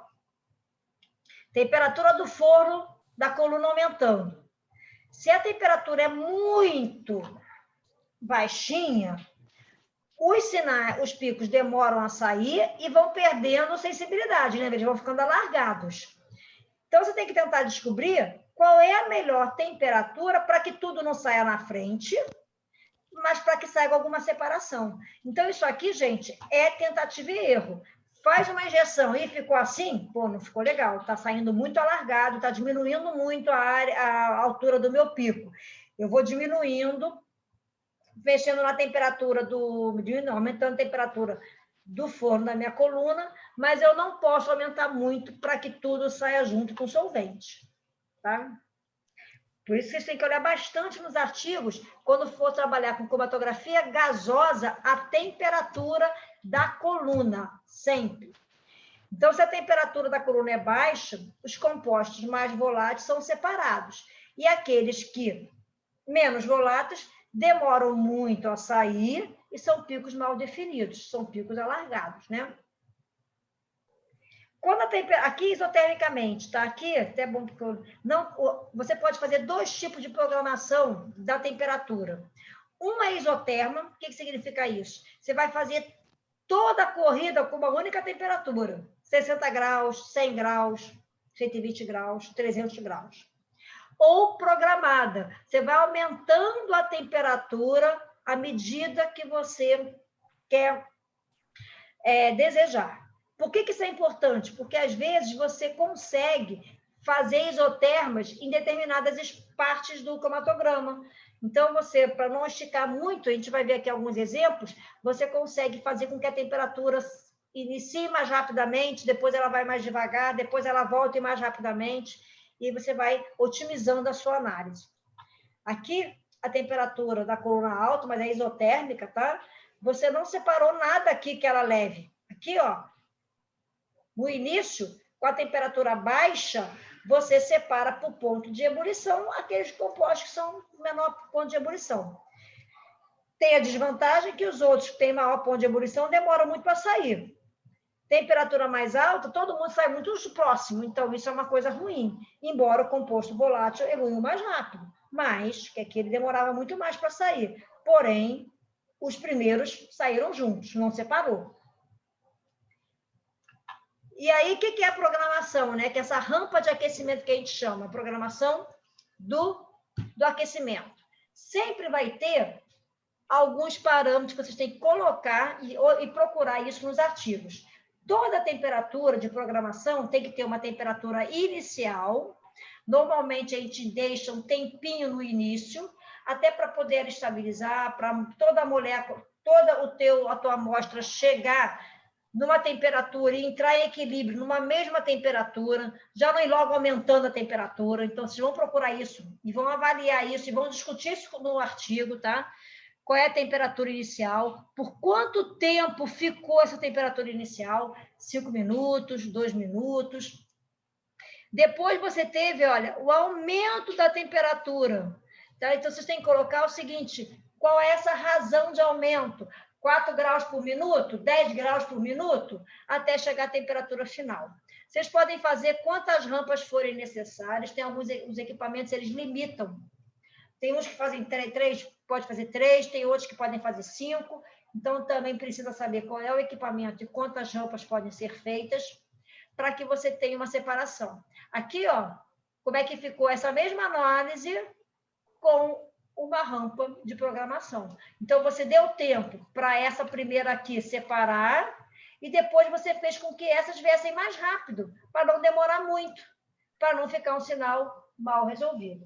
temperatura do forno da coluna aumentando. Se a temperatura é muito baixinha, os picos demoram a sair e vão perdendo sensibilidade, né? Eles vão ficando alargados. Então, você tem que tentar descobrir qual é a melhor temperatura para que tudo não saia na frente, mas para que saia alguma separação. Então, isso aqui, gente, é tentativa e erro. Faz uma injeção e ficou assim, pô, não ficou legal, está saindo muito alargado, está diminuindo muito a altura do meu pico. Eu vou diminuindo, mexendo na temperatura aumentando a temperatura do forno da minha coluna, mas eu não posso aumentar muito para que tudo saia junto com o solvente. Tá? Por isso, vocês têm que olhar bastante nos artigos, quando for trabalhar com cromatografia gasosa, a temperatura da coluna, sempre. Então, se a temperatura da coluna é baixa, os compostos mais voláteis são separados. E aqueles que menos voláteis demoram muito a sair e são picos mal definidos, são picos alargados, né? Quando aqui, isotermicamente, tá? Aqui, até bom porque você pode fazer 2 tipos de programação da temperatura. Uma é isoterma. O que significa isso? Você vai fazer toda a corrida com uma única temperatura. 60 graus, 100 graus, 120 graus, 300 graus. Ou programada. Você vai aumentando a temperatura à medida que você quer desejar. Por que isso é importante? Porque, às vezes, você consegue fazer isotermas em determinadas partes do cromatograma. Então, você, para não esticar muito, a gente vai ver aqui alguns exemplos, você consegue fazer com que a temperatura inicie mais rapidamente, depois ela vai mais devagar, depois ela volta mais rapidamente, e você vai otimizando a sua análise. Aqui, a temperatura da coluna alta, mas é isotérmica, tá? Você não separou nada aqui que ela leve. Aqui, ó, no início, com a temperatura baixa, você separa por ponto de ebulição aqueles compostos que são menor ponto de ebulição. Tem a desvantagem que os outros que têm maior ponto de ebulição demoram muito para sair. Temperatura mais alta, todo mundo sai muito próximo, então isso é uma coisa ruim, embora o composto volátil evolua mais rápido, mas que aqui ele demorava muito mais para sair. Porém, os primeiros saíram juntos, não separou. E aí, o que é a programação, né? Que é essa rampa de aquecimento que a gente chama, a programação do aquecimento. Sempre vai ter alguns parâmetros que vocês têm que colocar e procurar isso nos artigos. Toda temperatura de programação tem que ter uma temperatura inicial. Normalmente, a gente deixa um tempinho no início, até para poder estabilizar, para toda a molécula, a tua amostra chegar numa temperatura e entrar em equilíbrio numa mesma temperatura, já não ir logo aumentando a temperatura. Então, vocês vão procurar isso e vão avaliar isso e vão discutir isso no artigo, tá? Qual é a temperatura inicial, por quanto tempo ficou essa temperatura inicial, 5 minutos, 2 minutos. Depois você teve, olha, o aumento da temperatura. Tá? Então, vocês têm que colocar o seguinte, qual é essa razão de aumento? 4 graus por minuto, 10 graus por minuto, até chegar à temperatura final. Vocês podem fazer quantas rampas forem necessárias, tem alguns os equipamentos, eles limitam. Tem uns que fazem 3, pode fazer 3, tem outros que podem fazer 5, então também precisa saber qual é o equipamento e quantas rampas podem ser feitas para que você tenha uma separação. Aqui, ó, como é que ficou essa mesma análise com uma rampa de programação. Então, você deu tempo para essa primeira aqui separar e depois você fez com que essas viessem mais rápido, para não demorar muito, para não ficar um sinal mal resolvido.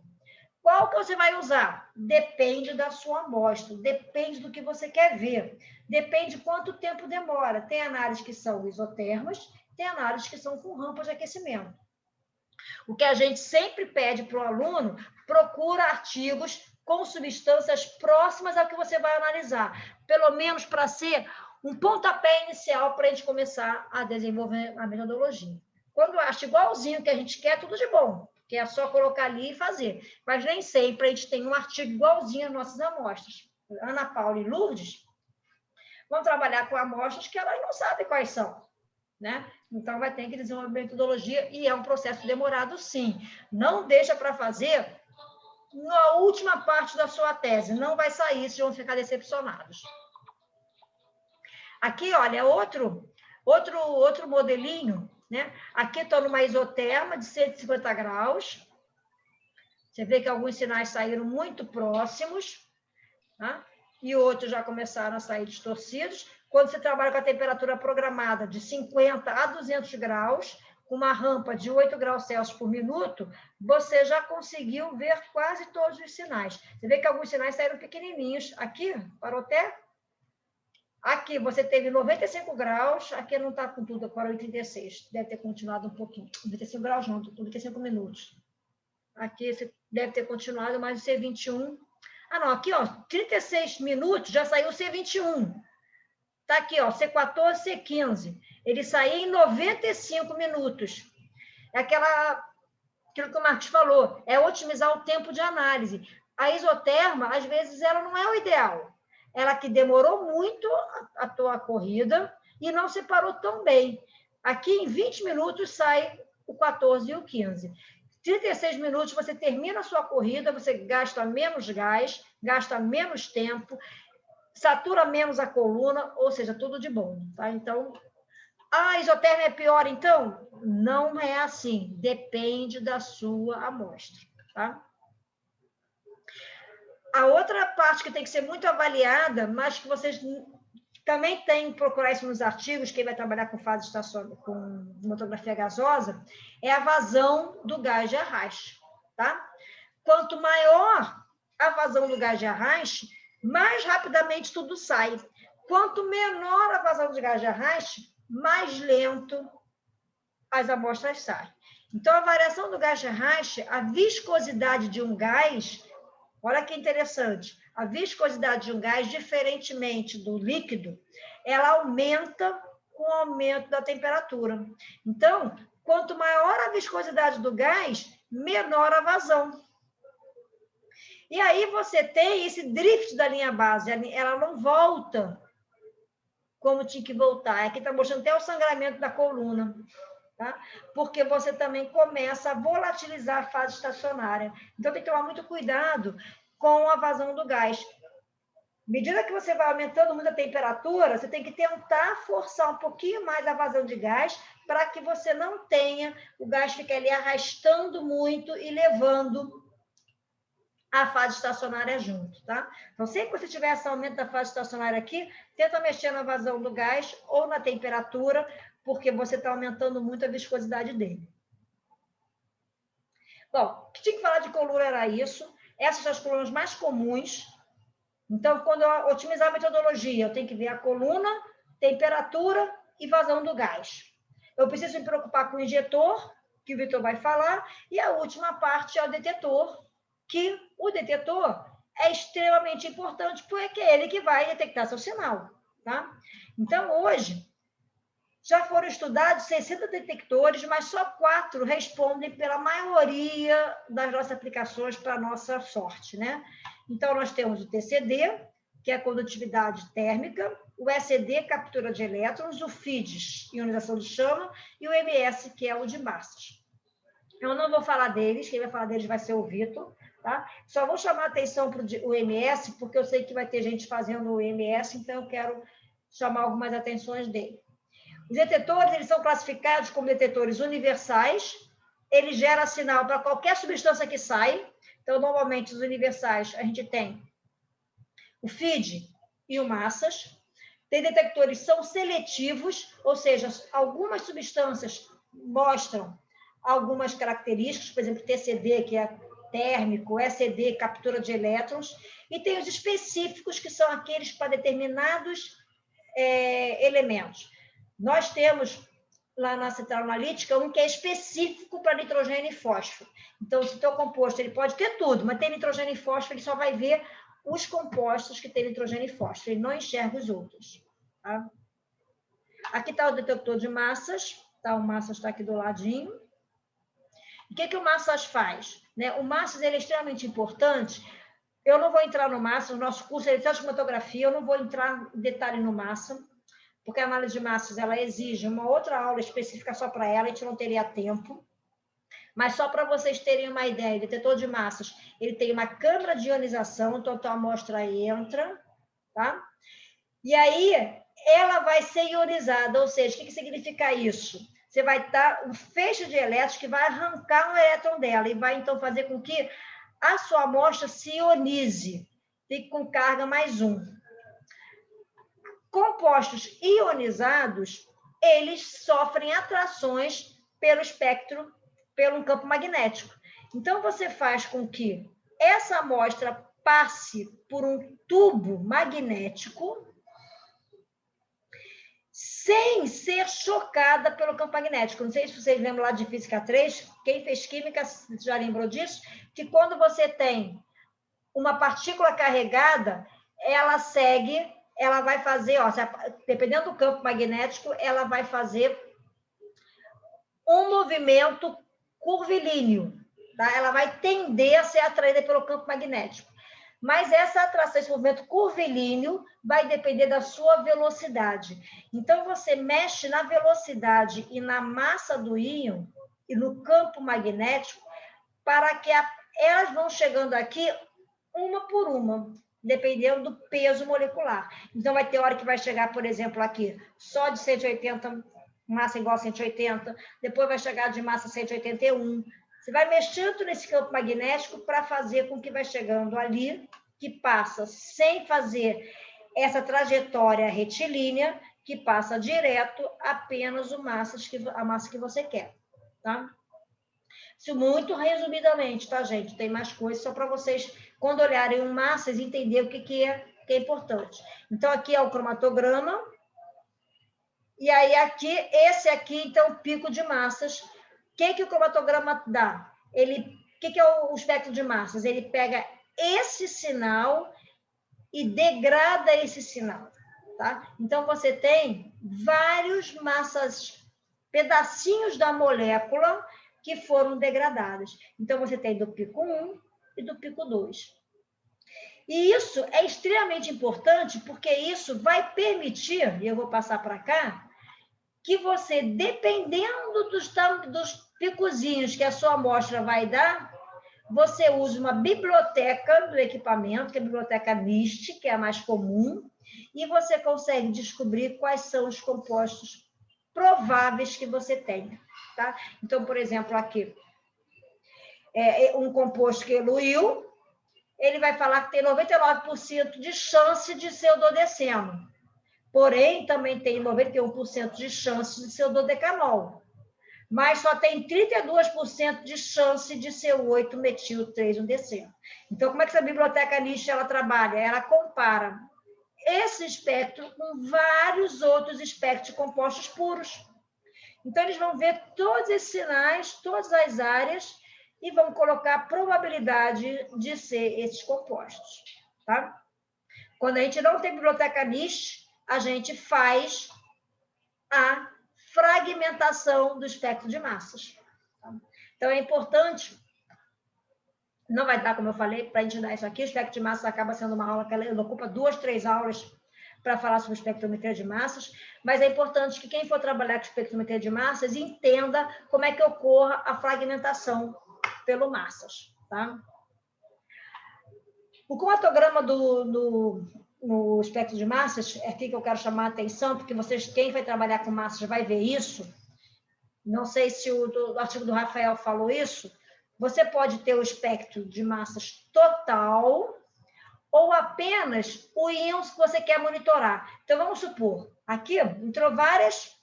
Qual que você vai usar? Depende da sua amostra, depende do que você quer ver, depende quanto tempo demora. Tem análises que são isotermas, tem análises que são com rampas de aquecimento. O que a gente sempre pede para o aluno, procura artigos com substâncias próximas ao que você vai analisar, pelo menos para ser um pontapé inicial para a gente começar a desenvolver a metodologia. Quando eu acho igualzinho que a gente quer, tudo de bom, que é só colocar ali e fazer. Mas nem sempre a gente tem um artigo igualzinho às nossas amostras. Ana Paula e Lourdes vão trabalhar com amostras que elas não sabem quais são, né? Então, vai ter que desenvolver metodologia e é um processo demorado, sim. Não deixa para fazer na última parte da sua tese. Não vai sair, vocês vão ficar decepcionados. Aqui, olha, outro modelinho, né? Aqui estou numa isoterma de 150 graus. Você vê que alguns sinais saíram muito próximos, tá? E outros já começaram a sair distorcidos. Quando você trabalha com a temperatura programada de 50 a 200 graus, com uma rampa de 8 graus Celsius por minuto, você já conseguiu ver quase todos os sinais. Você vê que alguns sinais saíram pequenininhos. Aqui, parou até... Aqui você teve 95 graus, aqui não está com tudo, agora 86. Deve ter continuado um pouquinho. 95 graus não, 95 minutos. Aqui você deve ter continuado, mas o C21... Ah, não, aqui, ó, 36 minutos, já saiu o C21. Está aqui, ó, C14, C15. Ele saiu em 95 minutos. É aquilo que o Marcos falou, é otimizar o tempo de análise. A isoterma, às vezes, ela não é o ideal. Ela que demorou muito a tua corrida e não separou tão bem. Aqui, em 20 minutos, sai o 14 e o 15. 36 minutos, você termina a sua corrida, você gasta menos gás, gasta menos tempo, satura menos a coluna, ou seja, tudo de bom, tá? Então, a isoterma é pior, então? Não é assim, depende da sua amostra, tá? A outra parte que tem que ser muito avaliada, mas que vocês também têm que procurar isso nos artigos, quem vai trabalhar com fase estacionária, com cromatografia gasosa, é a vazão do gás de arraste, tá? Quanto maior a vazão do gás de arraste, mais rapidamente tudo sai. Quanto menor a vazão do gás de arraste, mais lento as amostras saem. Então, a variação do gás de arraste, a viscosidade de um gás, olha que interessante, a viscosidade de um gás, diferentemente do líquido, ela aumenta com o aumento da temperatura. Então, quanto maior a viscosidade do gás, menor a vazão. E aí você tem esse drift da linha base, ela não volta como tinha que voltar. Aqui está mostrando até o sangramento da coluna, tá? Porque você também começa a volatilizar a fase estacionária. Então, tem que tomar muito cuidado com a vazão do gás. À medida que você vai aumentando muito a temperatura, você tem que tentar forçar um pouquinho mais a vazão de gás para que você não tenha o gás ficar ali arrastando muito e levando a fase estacionária junto, tá? Então, sempre que você tiver esse aumento da fase estacionária aqui, tenta mexer na vazão do gás ou na temperatura, porque você está aumentando muito a viscosidade dele. Bom, o que tinha que falar de coluna era isso. Essas são as colunas mais comuns. Então, quando eu otimizar a metodologia, eu tenho que ver a coluna, temperatura e vazão do gás. Eu preciso me preocupar com o injetor, que o Vitor vai falar, e a última parte é o detetor, que o detetor é extremamente importante, porque é ele que vai detectar seu sinal, tá? Então, hoje, já foram estudados 60 detectores, mas só 4 respondem pela maioria das nossas aplicações para a nossa sorte, né? Então, nós temos o TCD, que é a condutividade térmica, o ECD, captura de elétrons, o FIDS, ionização de chama, e o MS, que é o de massas. Eu não vou falar deles, quem vai falar deles vai ser o Vitor, tá? Só vou chamar a atenção para o MS, porque eu sei que vai ter gente fazendo o MS, então eu quero chamar algumas atenções dele. Os detetores, eles são classificados como detetores universais, ele gera sinal para qualquer substância que sai. Então, normalmente, os universais, a gente tem o FID e o massas. Tem detectores que são seletivos, ou seja, algumas substâncias mostram algumas características, por exemplo, TCD, que é térmico, ECD, captura de elétrons, e tem os específicos, que são aqueles para determinados elementos. Nós temos lá na central analítica um que é específico para nitrogênio e fósforo. Então, se o teu composto ele pode ter tudo, mas tem nitrogênio e fósforo, ele só vai ver os compostos que têm nitrogênio e fósforo, ele não enxerga os outros. Tá? Aqui está o detector de massas, tá? O massas está aqui do ladinho. O que o massas faz? Né? O massas ele é extremamente importante. Eu não vou entrar no massas, o nosso curso é de cromatografia, eu não vou entrar em detalhe no massa, porque a análise de massas ela exige uma outra aula específica só para ela, a gente não teria tempo. Mas só para vocês terem uma ideia, o detetor de massas, ele tem uma câmara de ionização, então a amostra entra, tá? E aí ela vai ser ionizada, ou seja, o que significa isso? Você vai dar um feixe de elétrons que vai arrancar um elétron dela e vai então fazer com que a sua amostra se ionize, fique com carga mais 1. Compostos ionizados, eles sofrem atrações pelo espectro, pelo campo magnético. Então, você faz com que essa amostra passe por um tubo magnético sem ser chocada pelo campo magnético. Não sei se vocês lembram lá de Física 3, quem fez Química já lembrou disso, que quando você tem uma partícula carregada, ela vai fazer, ó, dependendo do campo magnético, ela vai fazer um movimento curvilíneo, tá? Ela vai tender a ser atraída pelo campo magnético. Mas essa atração, esse movimento curvilíneo, vai depender da sua velocidade. Então, você mexe na velocidade e na massa do íon e no campo magnético para que elas vão chegando aqui uma por uma, dependendo do peso molecular. Então, vai ter hora que vai chegar, por exemplo, aqui, só de 180, massa igual a 180, depois vai chegar de massa 181. Você vai mexendo nesse campo magnético para fazer com que vai chegando ali que passa sem fazer essa trajetória retilínea, que passa direto apenas a massa que você quer, tá? Isso muito resumidamente, tá, gente? Tem mais coisas só para vocês, quando olharem um massas, entender o que é importante. Então, aqui é o cromatograma. E aí, esse aqui, então, o pico de massas. O que o cromatograma dá? O que é o espectro de massas? Ele pega esse sinal e degrada esse sinal, tá? Então, você tem vários pedacinhos da molécula que foram degradadas. Então, você tem do pico 1 e do pico 2. E isso é extremamente importante, porque isso vai permitir, e eu vou passar para cá, que você, dependendo dos picozinhos que a sua amostra vai dar, você usa uma biblioteca do equipamento, que é a biblioteca NIST, que é a mais comum, e você consegue descobrir quais são os compostos prováveis que você tem. Tá? Então, por exemplo, aqui, um composto que eluiu, ele vai falar que tem 99% de chance de ser o dodeceno. Porém, também tem 91% de chance de ser o dodecanol. Mas só tem 32% de chance de ser o 8-metil-3-1-deceno. Então, como é que essa biblioteca NIST ela trabalha? Ela compara esse espectro com vários outros espectros de compostos puros. Então, eles vão ver todos esses sinais, todas as áreas, e vão colocar a probabilidade de ser esses compostos. Tá? Quando a gente não tem biblioteca NIST, a gente faz a fragmentação do espectro de massas. Então, é importante, não vai dar, como eu falei, para a gente dar isso aqui, o espectro de massas acaba sendo uma aula que ela ocupa 2, 3 aulas para falar sobre espectrometria de massas, mas é importante que quem for trabalhar com espectrometria de massas entenda como é que ocorra a fragmentação pelo massas. Tá? O cromatograma no espectro de massas, é aqui que eu quero chamar a atenção, porque quem vai trabalhar com massas vai ver isso. Não sei se o artigo do Rafael falou isso. Você pode ter o espectro de massas total ou apenas o íons que você quer monitorar. Então, vamos supor, aqui entrou vários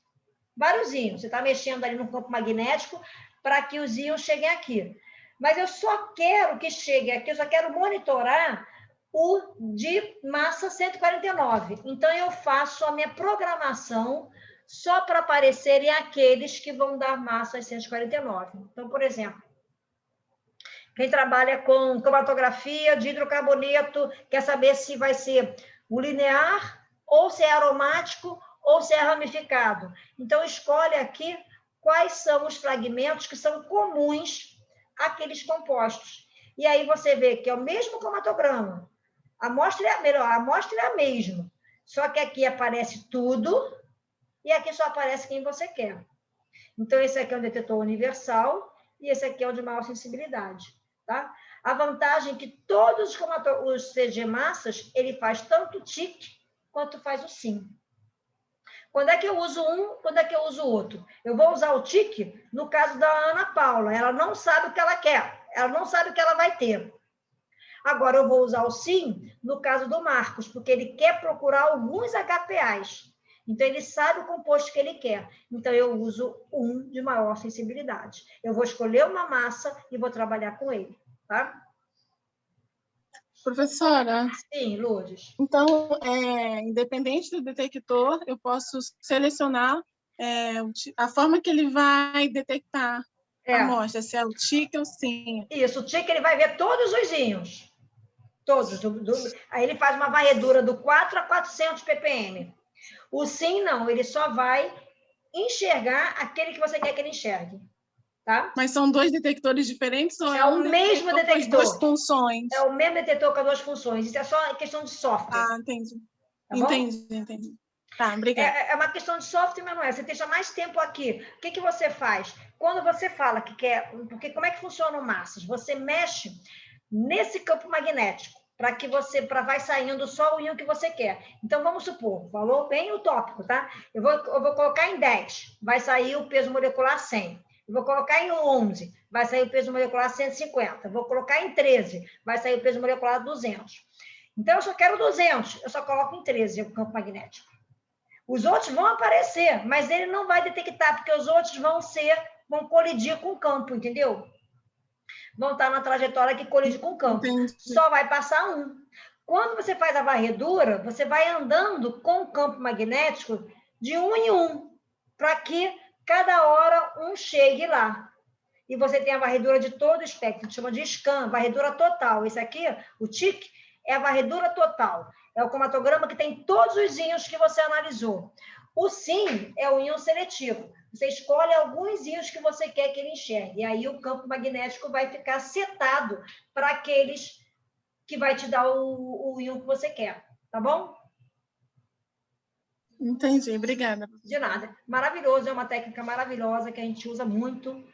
íons. Você está mexendo ali no campo magnético para que os íons cheguem aqui. Mas eu só quero que chegue aqui, eu só quero monitorar o de massa 149. Então, eu faço a minha programação só para aparecerem aqueles que vão dar massa 149. Então, por exemplo, quem trabalha com cromatografia de hidrocarboneto quer saber se vai ser o linear, ou se é aromático, ou se é ramificado. Então, escolhe aqui quais são os fragmentos que são comuns àqueles compostos. E aí você vê que é o mesmo cromatograma. A amostra é a mesma, só que aqui aparece tudo e aqui só aparece quem você quer. Então, esse aqui é um detetor universal e esse aqui é o de maior sensibilidade. Tá? A vantagem é que todos os CG massas, ele faz tanto o TIC quanto faz o SIM. Quando é que eu uso um, quando é que eu uso o outro? Eu vou usar o TIC no caso da Ana Paula. Ela não sabe o que ela quer, ela não sabe o que ela vai ter. Agora, eu vou usar o SIM no caso do Marcos, porque ele quer procurar alguns HPAs. Então, ele sabe o composto que ele quer. Então, eu uso um de maior sensibilidade. Eu vou escolher uma massa e vou trabalhar com ele. Tá? Professora? Sim, Lourdes. Então, independente do detector, eu posso selecionar a forma que ele vai detectar a amostra, se é o TIC ou o SIM. Isso, o TIC ele vai ver todos os íons. Todos. Aí ele faz uma varredura do 4 a 400 ppm. O SIM, não, ele só vai enxergar aquele que você quer que ele enxergue. Tá? Mas são dois detectores diferentes ou é o mesmo detector com as duas funções? É o mesmo detector com as duas funções. Isso é só questão de software. Ah, entendi. Tá entendi. Tá, obrigada. É uma questão de software, mas não é. Você deixa mais tempo aqui. O que você faz? Quando você fala que quer... Porque como é que funciona o massas? Você mexe nesse campo magnético para vai saindo só o íon que você quer. Então, vamos supor, falou bem utópico, tá? Eu vou colocar em 10, vai sair o peso molecular 100. Eu vou colocar em 11, vai sair o peso molecular 150. Vou colocar em 13, vai sair o peso molecular 200. Então, eu só quero 200, eu só coloco em 13 o campo magnético. Os outros vão aparecer, mas ele não vai detectar, porque os outros vão colidir com o campo, entendeu? Vão estar na trajetória que colide com o campo. Entendi. Só vai passar um. Quando você faz a varredura, você vai andando com o campo magnético de um em um, para que cada hora um chegue lá. E você tem a varredura de todo o espectro, a gente chama de scan, varredura total. Esse aqui, o TIC, é a varredura total. É o cromatograma que tem todos os íons que você analisou. O SIM é o íon seletivo. Você escolhe alguns íons que você quer que ele enxergue. E aí o campo magnético vai ficar setado para aqueles que vai te dar o íon que você quer. Tá bom? Entendi, obrigada. De nada. Maravilhoso, é uma técnica maravilhosa que a gente usa muito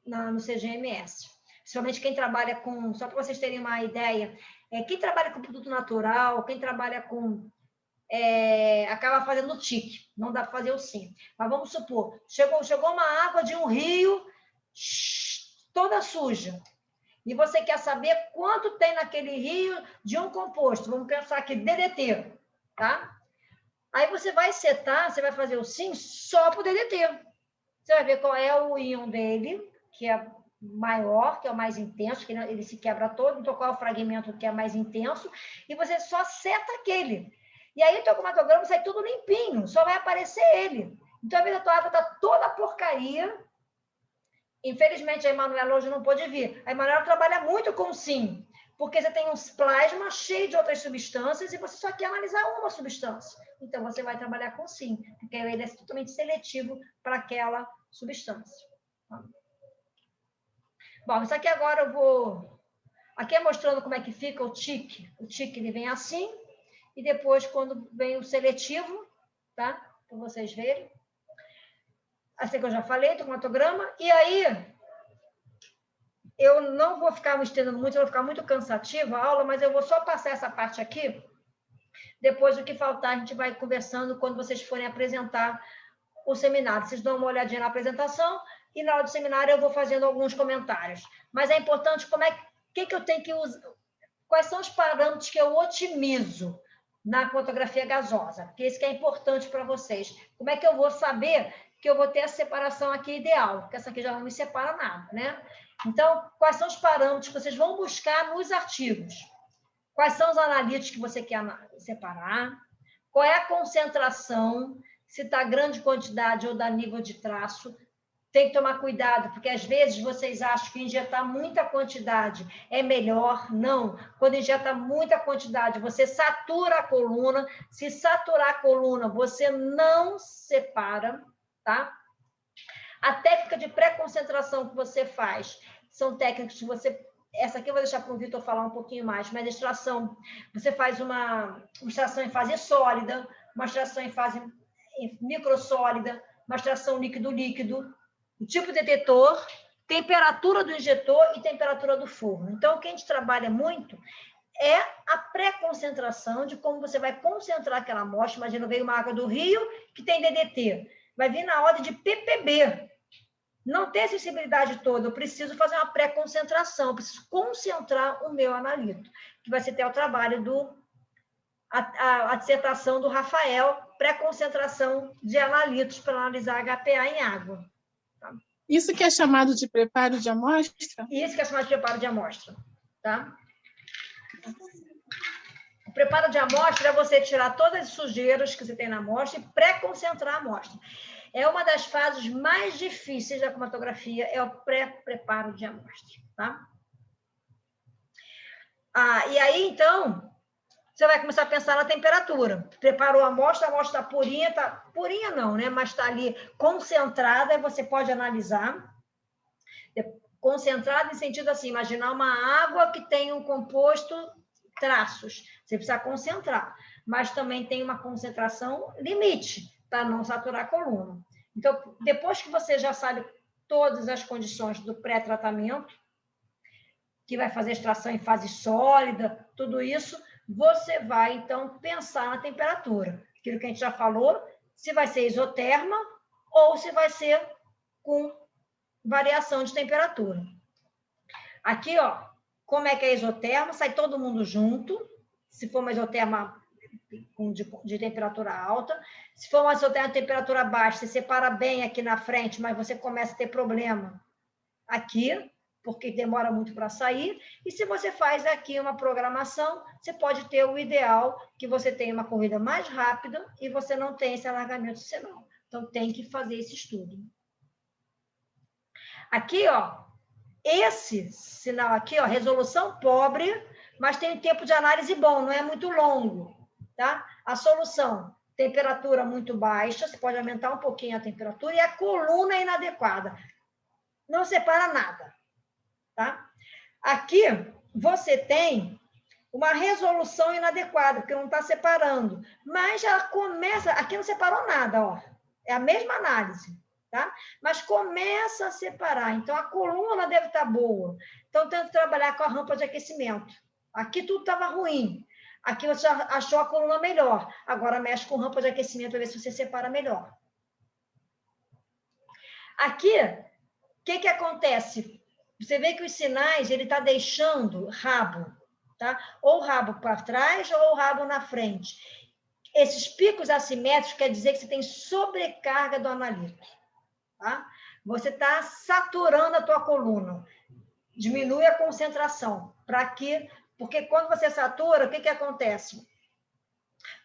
no CGMS. Principalmente quem trabalha com... Só para vocês terem uma ideia, quem trabalha com produto natural, quem trabalha com... acaba fazendo o TIC, não dá para fazer o SIM. Mas vamos supor, chegou uma água de um rio toda suja, e você quer saber quanto tem naquele rio de um composto. Vamos pensar aqui, DDT, tá? Aí você vai setar, você vai fazer o SIM só para o DDT. Você vai ver qual é o íon dele, que é maior, que é o mais intenso, que ele se quebra todo, então qual é o fragmento que é mais intenso, e você só seta aquele. E aí o teu cromatograma sai tudo limpinho, só vai aparecer ele. Então, às vezes a tua água está toda porcaria. Infelizmente, a Emanuela hoje não pôde vir. A Emanuela trabalha muito com SIM, porque você tem uns plasmas cheios de outras substâncias e você só quer analisar uma substância. Então, você vai trabalhar com SIM, porque ele é totalmente seletivo para aquela substância. Bom, isso aqui agora eu vou... Aqui é mostrando como é que fica o TIC. O TIC, ele vem assim, e depois, quando vem o seletivo, tá? Para vocês verem. Assim que eu já falei, do cromatograma. E aí, eu não vou ficar me estendendo muito, vai ficar muito cansativa a aula, mas eu vou só passar essa parte aqui. Depois, o que faltar, a gente vai conversando quando vocês forem apresentar o seminário. Vocês dão uma olhadinha na apresentação e na hora do seminário eu vou fazendo alguns comentários. Mas é importante que eu tenho que usar, quais são os parâmetros que eu otimizo na cromatografia gasosa, porque isso que é importante para vocês. Como é que eu vou saber que eu vou ter a separação aqui ideal? Porque essa aqui já não me separa nada, né? Então, quais são os parâmetros que vocês vão buscar nos artigos? Quais são os analíticos que você quer separar? Qual é a concentração? Se está grande quantidade ou dá nível de traço? Tem que tomar cuidado, porque às vezes vocês acham que injetar muita quantidade é melhor. Não. Quando injeta muita quantidade, você satura a coluna. Se saturar a coluna, você não separa, tá? A técnica de pré-concentração que você faz são técnicas que você... Essa aqui eu vou deixar para o Vitor falar um pouquinho mais, mas a extração, você faz uma extração em fase sólida, uma extração em fase microsólida, uma extração líquido-líquido, o tipo de detetor, temperatura do injetor e temperatura do forno. Então, o que a gente trabalha muito é a pré-concentração de como você vai concentrar aquela amostra. Imagina, veio uma água do rio que tem DDT. Vai vir na ordem de ppb. Não tem a sensibilidade toda, eu preciso fazer uma pré-concentração, eu preciso concentrar o meu analito, que vai ser até o trabalho a dissertação do Rafael, pré-concentração de analitos para analisar HPA em água. Tá? Isso que é chamado de preparo de amostra? Isso que é chamado de preparo de amostra. Tá? O preparo de amostra é você tirar todas as sujeiras que você tem na amostra e pré-concentrar a amostra. É uma das fases mais difíceis da cromatografia, é o pré-preparo de amostra. Tá? E aí, então, você vai começar a pensar na temperatura. Preparou a amostra está purinha, purinha não, né? Mas está ali concentrada, e você pode analisar. Concentrada em sentido assim, imaginar uma água que tem um composto traços. Você precisa concentrar, mas também tem uma concentração limite, para não saturar a coluna. Então, depois que você já sabe todas as condições do pré-tratamento, que vai fazer extração em fase sólida, tudo isso, você vai, então, pensar na temperatura. Aquilo que a gente já falou, se vai ser isoterma ou se vai ser com variação de temperatura. Aqui, ó, como é que é isoterma? Sai todo mundo junto, se for uma isoterma de temperatura alta. Se for uma isoterma de temperatura baixa, você separa bem aqui na frente, mas você começa a ter problema aqui, porque demora muito para sair. E se você faz aqui uma programação, você pode ter o ideal, que você tenha uma corrida mais rápida e você não tenha esse alargamento de sinal. Então, tem que fazer esse estudo. Aqui, ó, esse sinal aqui, ó, resolução pobre, mas tem um tempo de análise bom, não é muito longo, tá? A solução, temperatura muito baixa, você pode aumentar um pouquinho a temperatura, e a coluna é inadequada. Não separa nada, tá? Aqui, você tem uma resolução inadequada, porque não está separando, mas já começa, aqui não separou nada, ó, é a mesma análise, tá? Mas começa a separar, então a coluna deve estar boa, então tenta trabalhar com a rampa de aquecimento. Aqui tudo estava ruim, aqui você já achou a coluna melhor, agora mexe com rampa de aquecimento para ver se você separa melhor. Aqui, o que acontece? Você vê que os sinais, ele está deixando rabo, tá? Ou rabo para trás ou rabo na frente. Esses picos assimétricos quer dizer que você tem sobrecarga do analito, tá? Você está saturando a tua coluna. Diminui a concentração. Para quê? Porque quando você satura, o que acontece?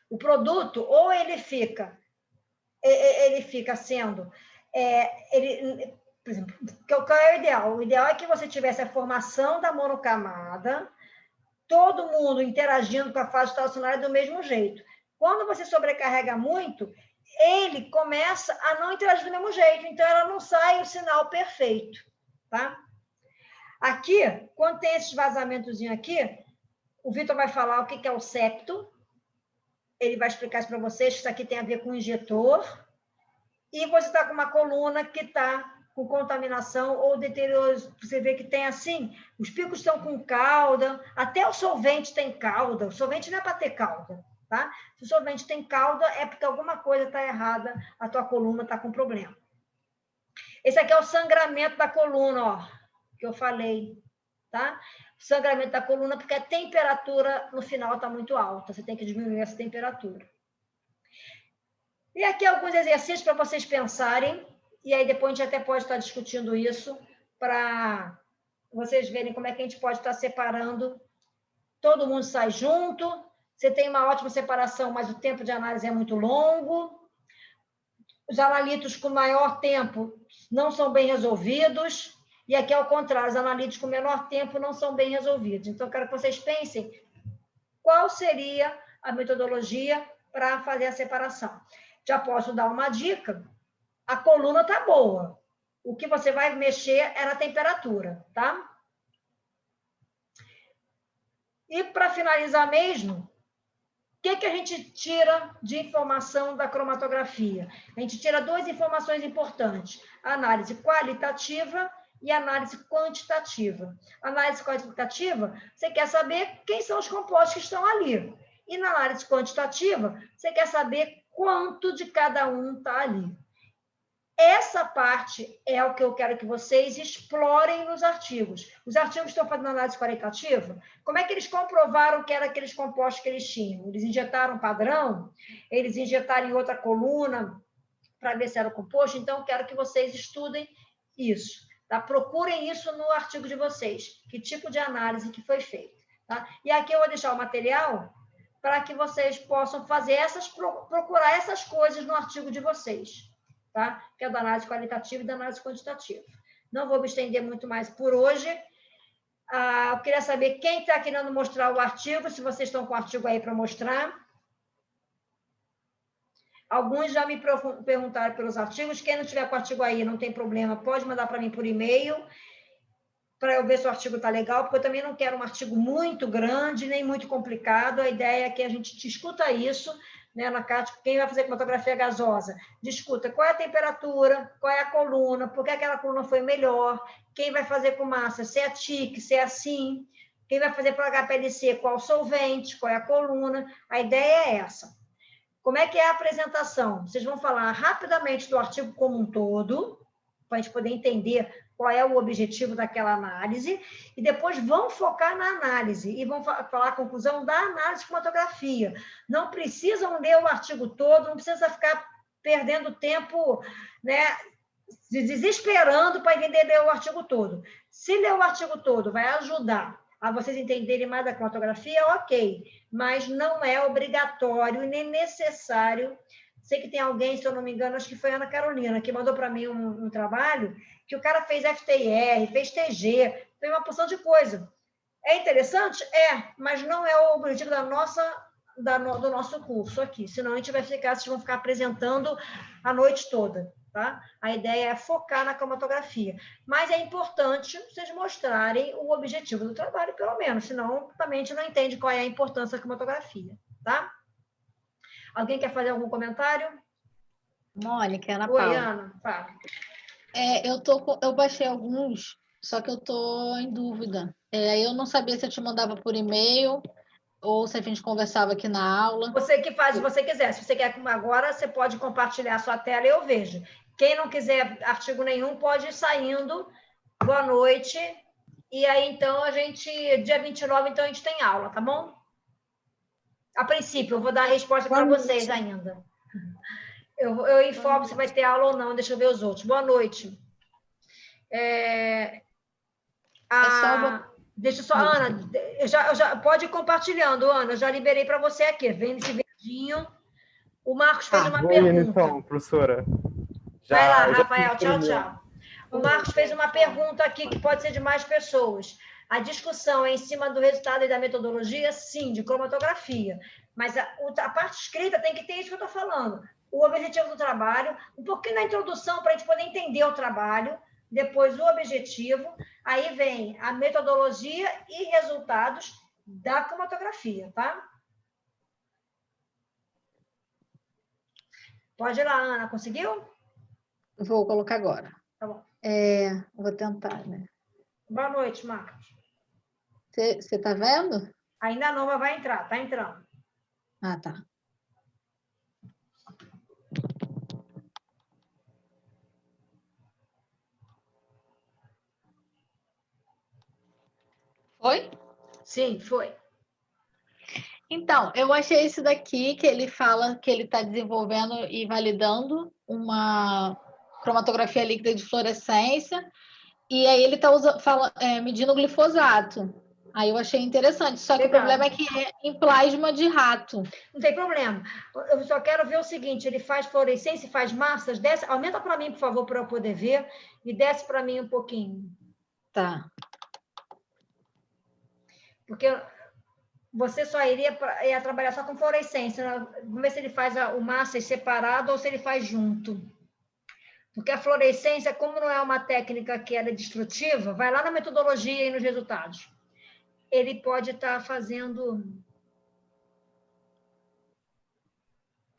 O produto, ou ele fica sendo... por exemplo, qual é o ideal? O ideal é que você tivesse a formação da monocamada, todo mundo interagindo com a fase estacionária do mesmo jeito. Quando você sobrecarrega muito, ele começa a não interagir do mesmo jeito, então ela não sai o sinal perfeito, tá? Aqui, quando tem esses vazamentozinhos aqui, o Vitor vai falar o que é o septo, ele vai explicar isso para vocês, que isso aqui tem a ver com o injetor, e você está com uma coluna que está com contaminação ou deterioro, você vê que tem assim, os picos estão com cauda, até o solvente tem cauda, o solvente não é para ter cauda, tá? Se o solvente tem cauda, é porque alguma coisa está errada, a tua coluna está com problema. Esse aqui é o sangramento da coluna, ó, que eu falei, tá? Sangramento da coluna, porque a temperatura no final está muito alta, você tem que diminuir essa temperatura. E aqui alguns exercícios para vocês pensarem, e aí depois a gente até pode estar discutindo isso, para vocês verem como é que a gente pode estar separando. Todo mundo sai junto, você tem uma ótima separação, mas o tempo de análise é muito longo. Os analitos com maior tempo não são bem resolvidos, e aqui, ao contrário, os analitos com menor tempo não são bem resolvidos. Então, eu quero que vocês pensem qual seria a metodologia para fazer a separação. Já posso dar uma dica. A coluna está boa. O que você vai mexer é na temperatura, tá? E, para finalizar mesmo, o que a gente tira de informação da cromatografia? A gente tira duas informações importantes. A análise qualitativa e análise quantitativa. Análise quantitativa, você quer saber quem são os compostos que estão ali. E na análise quantitativa, você quer saber quanto de cada um está ali. Essa parte é o que eu quero que vocês explorem nos artigos. Os artigos estão fazendo análise qualitativa. Como é que eles comprovaram que eram aqueles compostos que eles tinham? Eles injetaram um padrão? Eles injetaram em outra coluna para ver se era o composto? Então, eu quero que vocês estudem isso. Tá? Procurem isso no artigo de vocês. Que tipo de análise que foi feita. Tá? E aqui eu vou deixar o material para que vocês possam fazer procurar essas coisas no artigo de vocês. Tá? Que é da análise qualitativa e da análise quantitativa. Não vou me estender muito mais por hoje. Eu queria saber quem está querendo mostrar o artigo, se vocês estão com o artigo aí para mostrar. Alguns já me perguntaram pelos artigos. Quem não tiver com o artigo aí, não tem problema, pode mandar para mim por e-mail, para eu ver se o artigo está legal, porque eu também não quero um artigo muito grande, nem muito complicado. A ideia é que a gente discuta isso, né, na CAT, quem vai fazer cromatografia gasosa, discuta qual é a temperatura, qual é a coluna, por que aquela coluna foi melhor, quem vai fazer com massa, se é TIC, se é assim, quem vai fazer para HPLC, qual solvente, qual é a coluna, a ideia é essa. Como é que é a apresentação? Vocês vão falar rapidamente do artigo como um todo, para a gente poder entender qual é o objetivo daquela análise, e depois vão focar na análise, e vão falar a conclusão da análise de cromatografia. Não precisam ler o artigo todo, não precisa ficar perdendo tempo, né, se desesperando para entender o artigo todo. Se ler o artigo todo vai ajudar a vocês entenderem mais da cromatografia, ok, mas não é obrigatório e nem necessário. Sei que tem alguém, se eu não me engano, acho que foi a Ana Carolina, que mandou para mim um trabalho que o cara fez FTIR, fez TG, fez uma porção de coisa. É interessante? É, mas não é o objetivo do nosso curso aqui, senão a gente vai ficar, vocês vão ficar apresentando a noite toda, tá? A ideia é focar na cromatografia, mas é importante vocês mostrarem o objetivo do trabalho, pelo menos, senão também a gente não entende qual é a importância da cromatografia, tá? Alguém quer fazer algum comentário? Mônica, Ana Oi, Paula. Ana, fala. Eu baixei alguns, só que eu estou em dúvida. Eu não sabia se eu te mandava por e-mail ou se a gente conversava aqui na aula. Você que faz, se você quiser. Se você quer agora, você pode compartilhar a sua tela e eu vejo. Quem não quiser artigo nenhum, pode ir saindo. Boa noite. E aí, então, dia 29, então, a gente tem aula, tá bom? A princípio, eu vou dar a resposta para vocês ainda. Eu informo se vai ter aula ou não, deixa eu ver os outros. Boa noite. Deixa só, Ana, pode ir compartilhando, Ana, eu já liberei para você aqui, vendo esse verdinho. O Marcos fez uma pergunta. Então, professora. Vai lá, Rafael, tchau. O Marcos fez uma pergunta aqui que pode ser de mais pessoas. A discussão é em cima do resultado e da metodologia? Sim, de cromatografia. Mas a parte escrita tem que ter isso que eu estou falando. O objetivo do trabalho, um pouquinho na introdução para a gente poder entender o trabalho, depois o objetivo, aí vem a metodologia e resultados da cromatografia, tá? Pode ir lá, Ana, conseguiu? Vou colocar agora. Tá bom. Vou tentar, né? Boa noite, Marcos. Você está vendo? Ainda não, mas vai entrar, tá entrando. Ah, tá. Foi? Sim, foi. Então, eu achei esse daqui, que ele fala que ele está desenvolvendo e validando uma cromatografia líquida de fluorescência, e aí ele está medindo o glifosato. Aí eu achei interessante, só que o problema é que é em plasma de rato. Não tem problema. Eu só quero ver o seguinte, ele faz fluorescência, faz massas, desce, aumenta para mim, por favor, para eu poder ver, e desce para mim um pouquinho. Tá. Porque você só ia trabalhar só com fluorescência, né? Vamos ver se ele faz o massas separado ou se ele faz junto. Porque a fluorescência, como não é uma técnica que é destrutiva, vai lá na metodologia e nos resultados. Ele pode estar fazendo...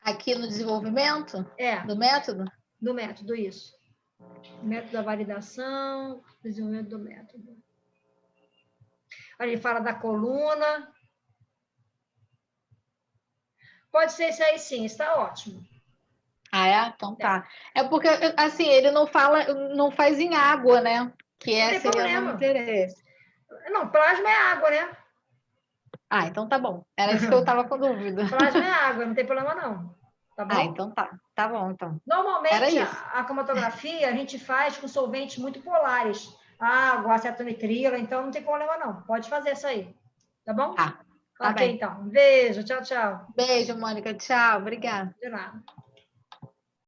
Aqui no desenvolvimento? Do método? Do método, isso. Método da validação, desenvolvimento do método. Aí ele fala da coluna. Pode ser esse aí sim, está ótimo. Ah, é? Então tá. É porque, assim, ele não faz em água, né? Que seria o interesse. Não, plasma é água, né? Ah, então tá bom. Era isso que eu estava com dúvida. Plasma é água, não tem problema não. Tá bom? Ah, então tá. Tá bom, então. Normalmente, a cromatografia a gente faz com solventes muito polares. Água, acetonitrila, então não tem problema não. Pode fazer isso aí. Tá bom? Tá. Ok, então. Um beijo. Tchau, tchau. Beijo, Mônica. Tchau. Obrigada. De nada.